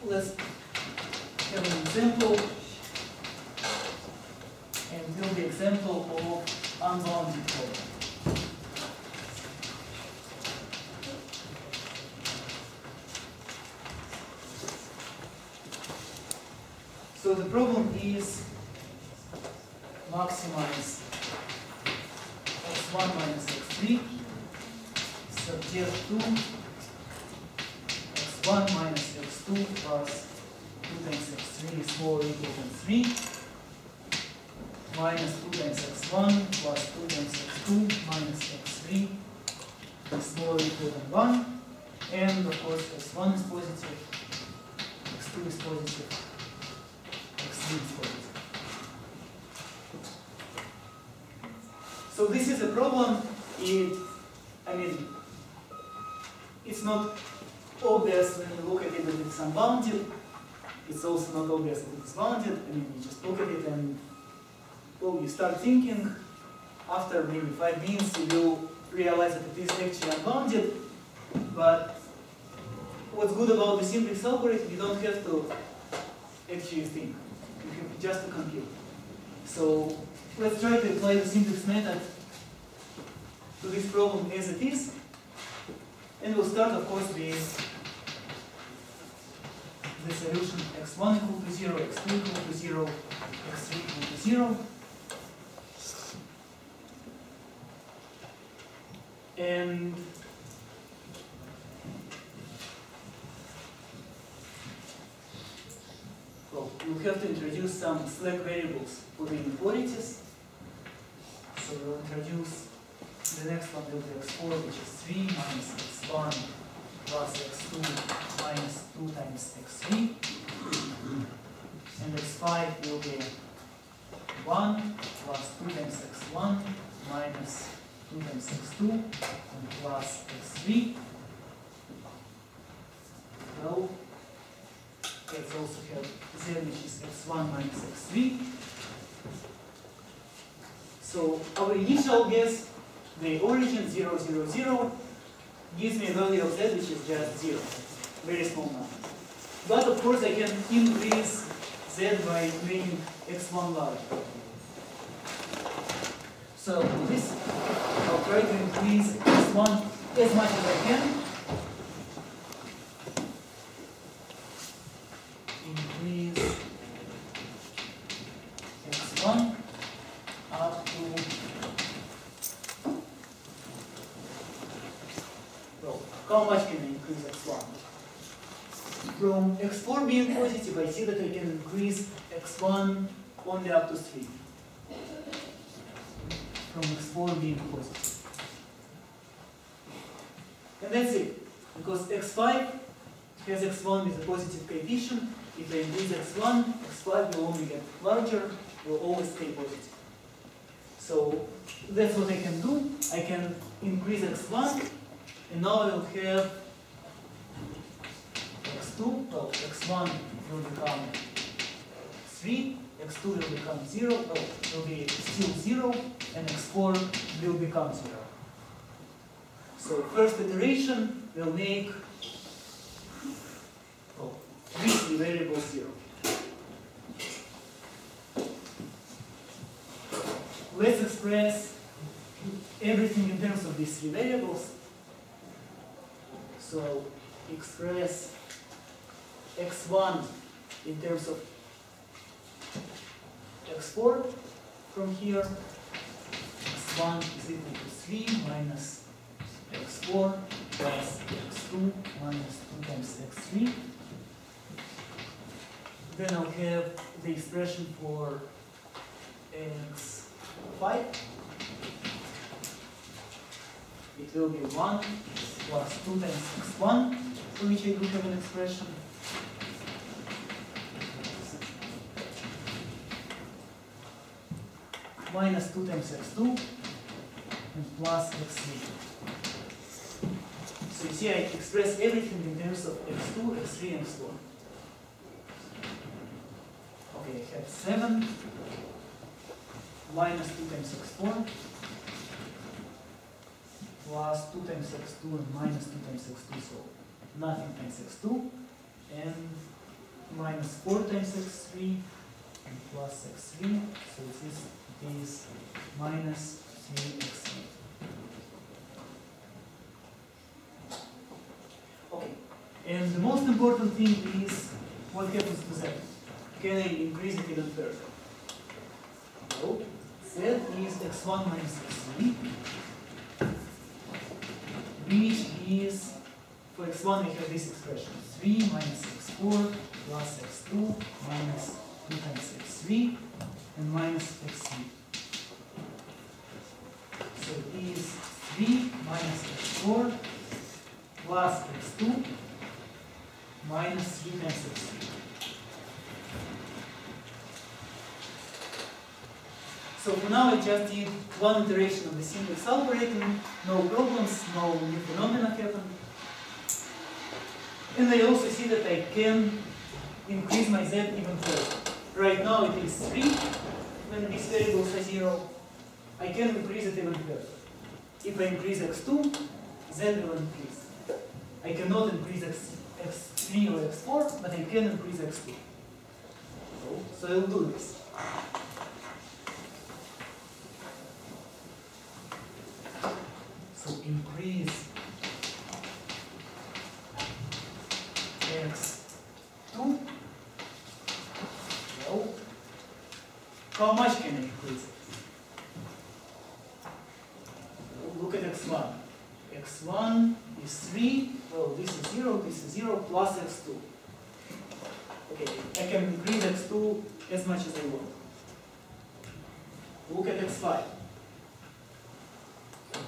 let's have an example, and it will be an example of unbounded problem. So the problem is maximize x1 minus x3 subject to x1 minus x2 plus 2 times x3 is more or equal than 3 minus 2 times x1 plus 2 times x2 minus x3 is more or equal than 1, and of course x1 is positive, x2 is positive, x3 is positive. So this is a problem. It's not obvious when you look at it that it's unbounded. It's also not obvious that it's bounded. I mean, you just look at it and, well, you start thinking. After maybe 5 minutes, you will realize that it is actually unbounded. But what's good about the simplex algorithm, you don't have to actually think. You have just to compute. So let's try to apply the simplex method to this problem as it is. And we'll start, of course, with the solution x1 equal to 0, x2 equal to 0, x3 equal to 0. And well, we'll have to introduce some slack variables for the inequalities. So we'll introduce the next one will be x4, which is 3 minus x1 plus x2 minus 2 times x3. And x5 will be 1 plus 2 times x1 minus 2 times x2 and plus x3. Well, let's also have z, which is x1 minus x3. So our initial guess, the origin 0, 0, 0, gives me a value of z which is just 0, very small number. But of course I can increase z by making x1 larger. So for this, I'll try to increase x1 as much as I can. Increase x1 up to, well, how much can I increase x1? From x4 being positive, I see that I can increase x1 only up to 3. From x4 being positive. And that's it. Because x5 has x1 with a positive coefficient. If I increase x1, x5 will only get larger, will always stay positive. So that's what I can do. I can increase x1, and now I will have x2, well, x1 will become 3, x2 will become 0, well, will be still 0, and x4 will become 0. So first iteration will make, well, this variable 0. Let's express everything in terms of these three variables. So express x1 in terms of x4 from here. x1 is equal to 3 minus x4 plus x2 minus 2 times x3. Then I'll have the expression for x5. It will be 1 plus 2 times x1, for which I do have an expression. Minus 2 times x2 and plus x3. So you see I express everything in terms of x2, x3, and x4. Okay, I have 7 minus 2 times x4 plus 2 times x2 and minus 2 times x2, so nothing times x2, and minus 4 times x3 and plus x3, so it is minus 3x3. Okay, and the most important thing is what happens to z. Can I increase it even further? No. Z is x1 minus x3, which is, for x1 I have this expression, 3 minus x4 plus x2 minus 2 times x3 and minus x3. So it is 3 minus x4 plus x2 minus 3 times x3. So for now I just did one iteration of the simplex algorithm, no problems, no new phenomena happened. And I also see that I can increase my z even further. Right now it is 3 when these variables are 0. I can increase it even further. If I increase x2, z will increase. I cannot increase x3 or x4, but I can increase x2. So I'll do this. So increase x2. Well, how much can I increase it? Well, look at x1. x1 is 3. Well, this is 0, this is 0, plus x2. Okay, I can increase x2 as much as I want. Look at x5.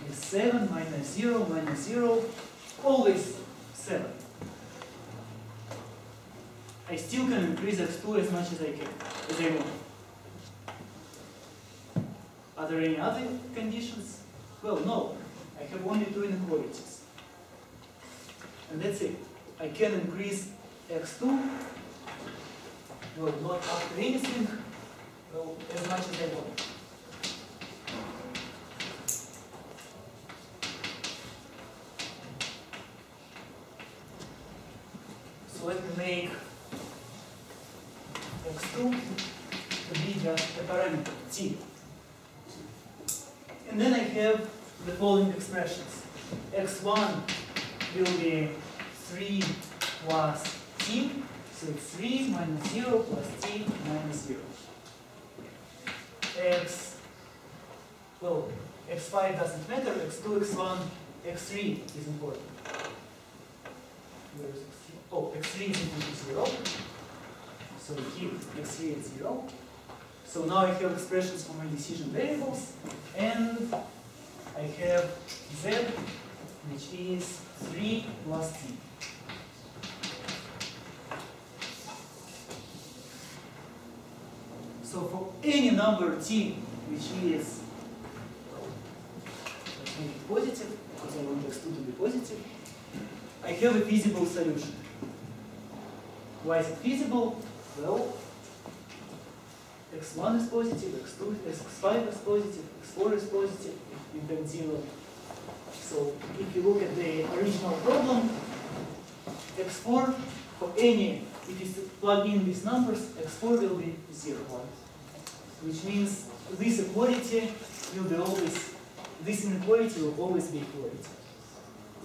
Is 7 minus 0, always 7. I still can increase x2 as much as I can, as I want. Are there any other conditions? Well, no. I have only two inequalities. And that's it. I can increase x2, well, not after anything, well, as much as I want. So let me make x2 to be just a parameter, t. And then I have the following expressions. x1 will be 3 plus t, so it's 3 minus 0 plus t minus 0. x5 doesn't matter, x2, x1, x3 is important. Where is x3? Oh, x3 is equal to 0. So we keep x3 at 0. So now I have expressions for my decision variables, and I have z, which is 3 plus t. So for any number t, which is, let's make it positive, because I want x2 to be positive, I have a feasible solution. Why is it feasible? Well, x1 is positive, x2, x5 is positive, x4 is positive, if you have 0. So if you look at the original problem, x4 for any, if you plug in these numbers, x4 will be 0. Which means this equality will be always this inequality will always be equality.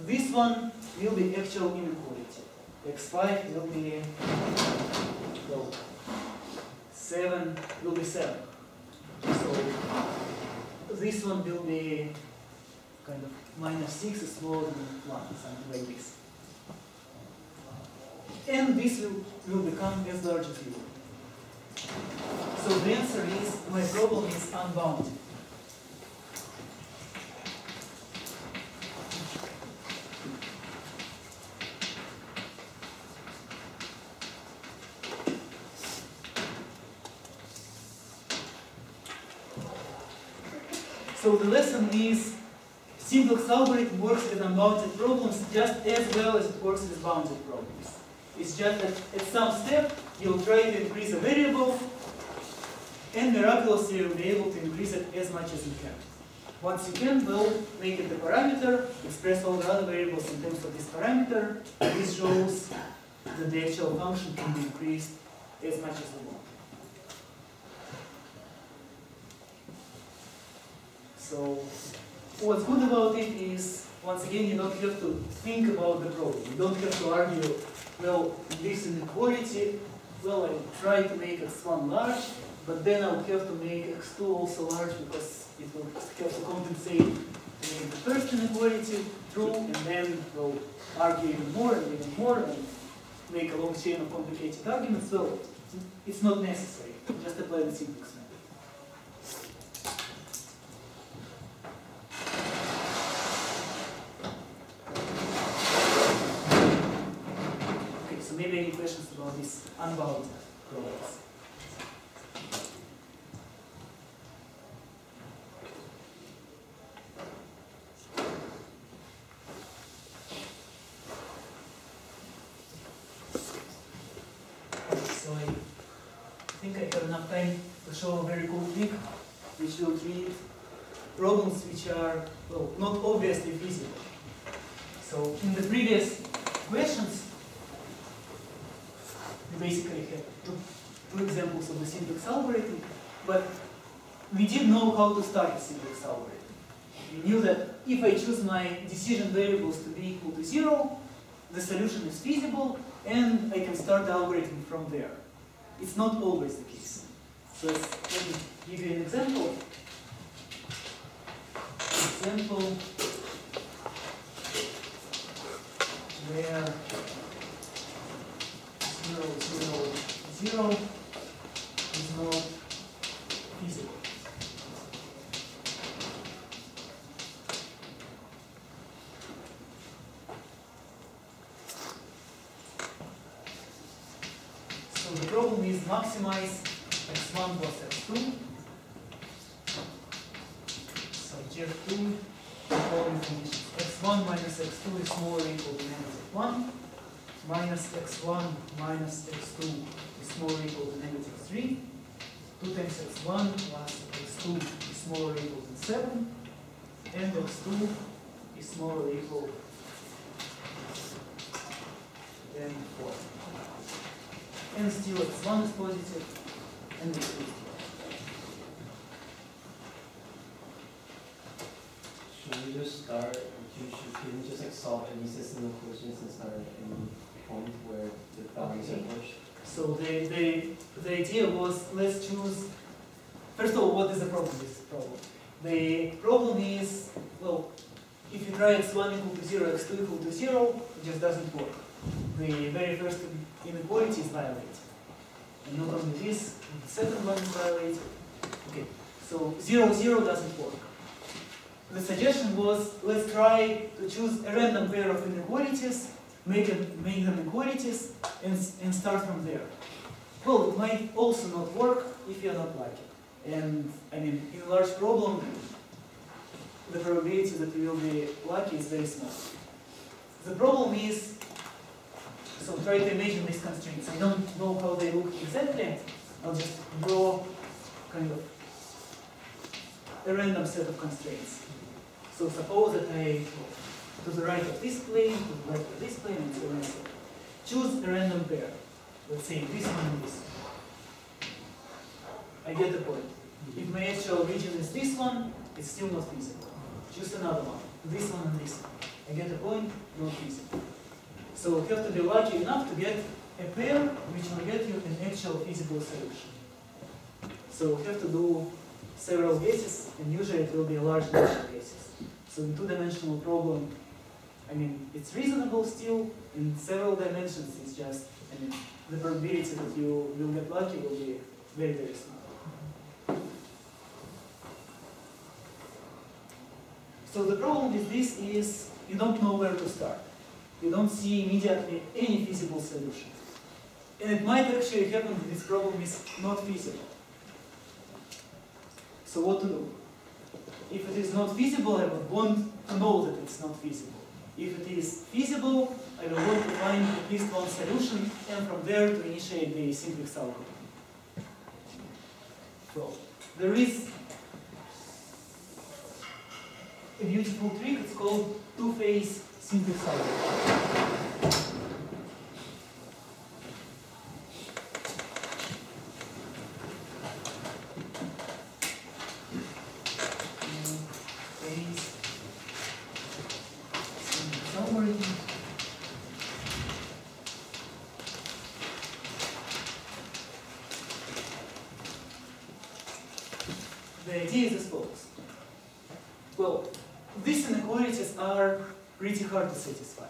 This one will be actual inequality. X5 will be, well, 7 will be 7. So this one will be kind of -6 is smaller than 1, something like this. And this will become as large as 0. So the answer is, my problem is unbounded. So the lesson is, simplex algorithm works with unbounded problems just as well as it works with bounded problems. It's just that at some step, you'll try to increase a variable, and miraculously you'll be able to increase it as much as you can. Once you can, we'll make it the parameter, express all the other variables in terms of this parameter. This shows that the actual function can be increased as much as we want. So what's good about it is, once again, you don't have to think about the problem. You don't have to argue, well, this inequality, well, I try to make x1 large, but then I'll have to make x2 also large because it will have to compensate to make the first inequality true, and then we'll argue even more and make a long chain of complicated arguments. Well, it's not necessary. Just apply the simplex method. So maybe any questions about this unbounded problems? So I think I have enough time to show a very cool trick which will treat problems which are, well, not obviously feasible. So in the previous questions, we basically have two examples of the simplex algorithm, but we didn't know how to start the simplex algorithm. We knew that if I choose my decision variables to be equal to 0, the solution is feasible, and I can start the algorithm from there. It's not always the case. So let me give you an example. Where 0, 0, 0 is not feasible. So the problem is maximize x1 plus x2. Subject to the following conditions. x1 minus x2 is smaller or equal to -1. Minus x1 minus x2 is smaller or equal to -3. 2 times x1 plus x2 is smaller or equal to 7. And x2 is smaller or equal than 4. And still x1 is positive and x2 is positive. Should we just start, can we just like solve any system of equations and start at any point where the boundaries are pushed? So the idea was, let's choose, first of all, what is the problem with this problem? The problem is, well, if you try x1 equal to 0, x2 equal to 0, it just doesn't work. The very first inequality is violated. And not only this, the second one is violated. Okay, so 0, 0 doesn't work. The suggestion was, let's try to choose a random pair of inequalities, make them equalities, and start from there. Well, it might also not work if you're not lucky. And I mean, in a large problem, the probability that you will be lucky is very small. The problem is, so try to imagine these constraints. I don't know how they look exactly. I'll just draw kind of a random set of constraints. So suppose that I, to the right of this plane, to the left of this plane, and so on and so on. Choose a random pair. Let's say this one and this. I get the point. If my actual region is this one, it's still not feasible. choose another one, this one and this one. I get a point, not feasible. So you have to be lucky enough to get a pair which will get you an actual feasible solution. So you have to do several guesses, and usually it will be a large number of guesses. So in two-dimensional problem, I mean, it's reasonable still. In several dimensions, it's just, I mean, the probability that you will get lucky will be very, very small. So the problem with this is you don't know where to start. You don't see immediately any feasible solution. And it might actually happen that this problem is not feasible. So what to do? If it is not feasible, I would want to know that it's not feasible. If it is feasible, I will want to find at least one solution, and from there to initiate the simplex algorithm. So there is a beautiful trick. It's called two-phase simplex algorithm. The idea is as follows. Well, these inequalities are pretty hard to satisfy.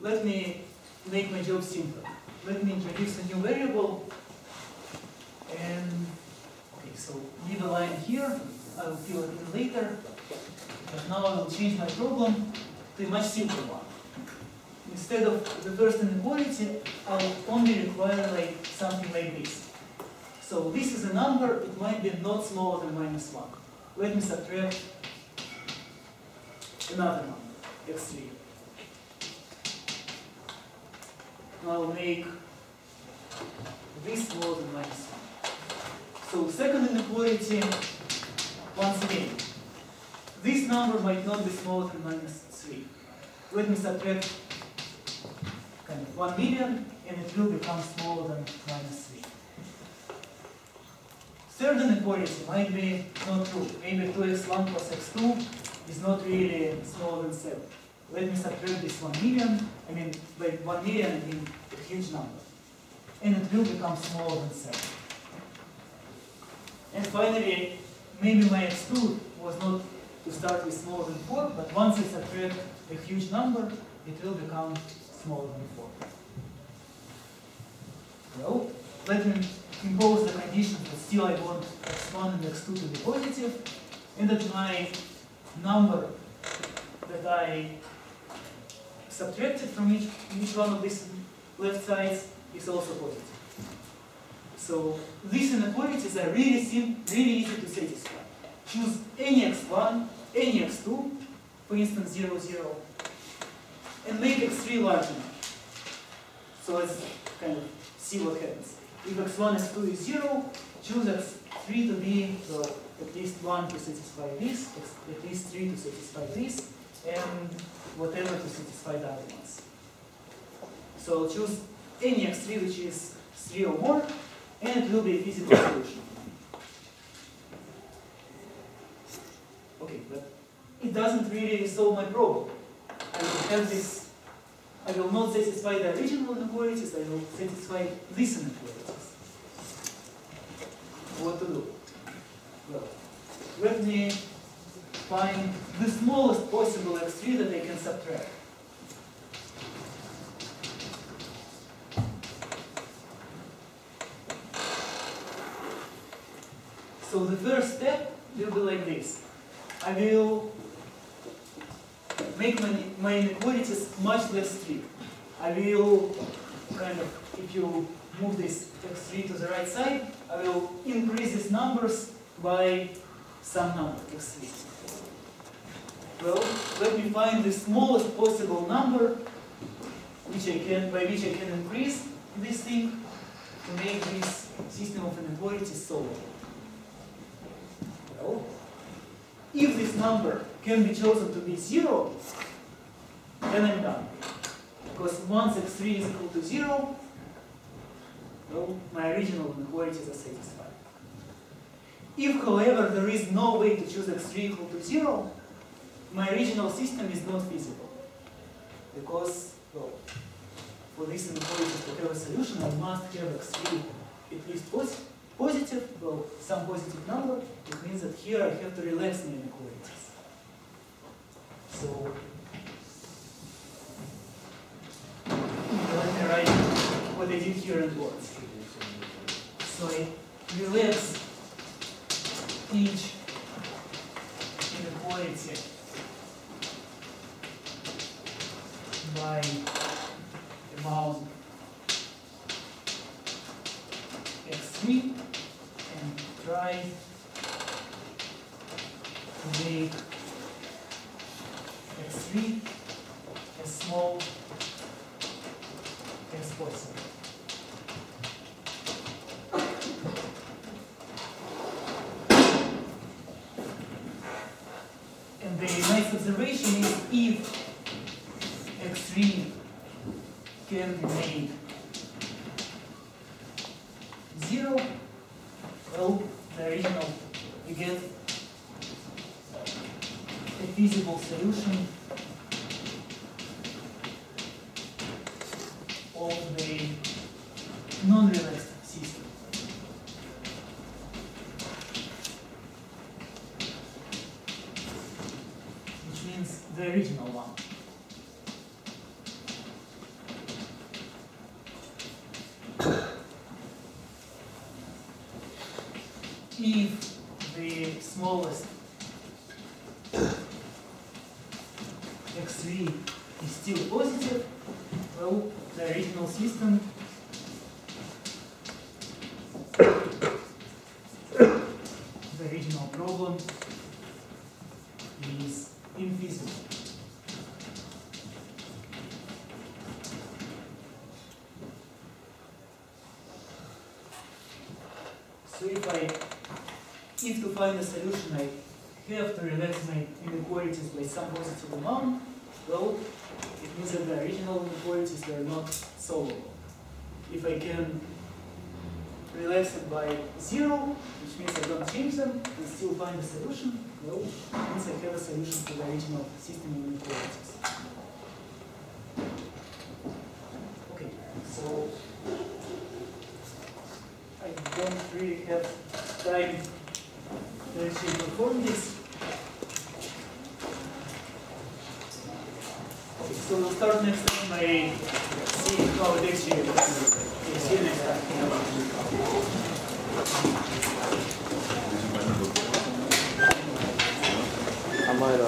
Let me make my job simpler. Let me introduce a new variable, and okay, so leave a line here. I will fill it in later. But now I will change my problem to a much simpler one. Instead of the first inequality, I'll only require like something like this. So this is a number, it might be not smaller than -1. Let me subtract another number, x3. I'll make this smaller than -1. So second inequality, once again, this number might not be smaller than -3. Let me subtract kind of 1 million, and it will become smaller than -3. Third inequality might be not true. Maybe 2x1 plus x2 is not really smaller than 7. Let me subtract this 1 million. I mean, by 1 million, I mean a huge number. And it will become smaller than 7. And finally, maybe my x2 was not to start with smaller than 4, but once I subtract a huge number, it will become smaller than 4. Well, let me impose the condition that still I want x1 and x2 to be positive, and that my number that I subtracted from each one of these left sides is also positive. So these inequalities are really easy to satisfy. Choose any x1, any x2, for instance 0, 0, and make x3 large enough. So let's kind of see what happens. If x1, x2 is 0, choose x3 to be at least 1 to satisfy this, at least 3 to satisfy this, and whatever to satisfy the other ones. So choose any x3 which is 3 or more, and it will be a feasible solution. Okay, but it doesn't really solve my problem. I will have this. I will not satisfy the original inequalities, I will satisfy these inequalities. What to do? Well, let me find the smallest possible x3 that I can subtract. So the first step will be like this. I will make my inequalities much less strict. I will kind of, if you move this x3 to the right side, I will increase these numbers by some number, x3. Well, let me find the smallest possible number by which I can increase this thing to make this system of inequalities solvable. Well, if this number can be chosen to be 0, then I'm done. Because once x3 is equal to 0, well, my original inequalities are satisfied. If, however, there is no way to choose x3 equal to 0, my original system is not feasible. Because, well, for this inequality to have a solution, I must have x3 at least positive, well, some positive number. It means that here I have to relax my inequalities. So, let me write what I did here in words. So I relax each inequality by amount x3 and try to make x3 as small as possible. And the nice observation is if x3 can be made 0, well, the original, you get a feasible solution of the non-relaxed system. Which means the original one. If the smallest x3 is still positive, well, the original system the original problem is infeasible. So if to find a solution I have to relax my inequalities by some positive amount, well, it means that the original inequalities were not solvable. If I can relax it by 0, which means I don't change them, and still find a solution, well, it means I have a solution to the original system of inequalities. Okay, so I don't really have time to actually perform this. Okay, so we'll start next time by seeing how it actually works. Okay, see you next time. I might,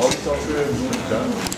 All software is done.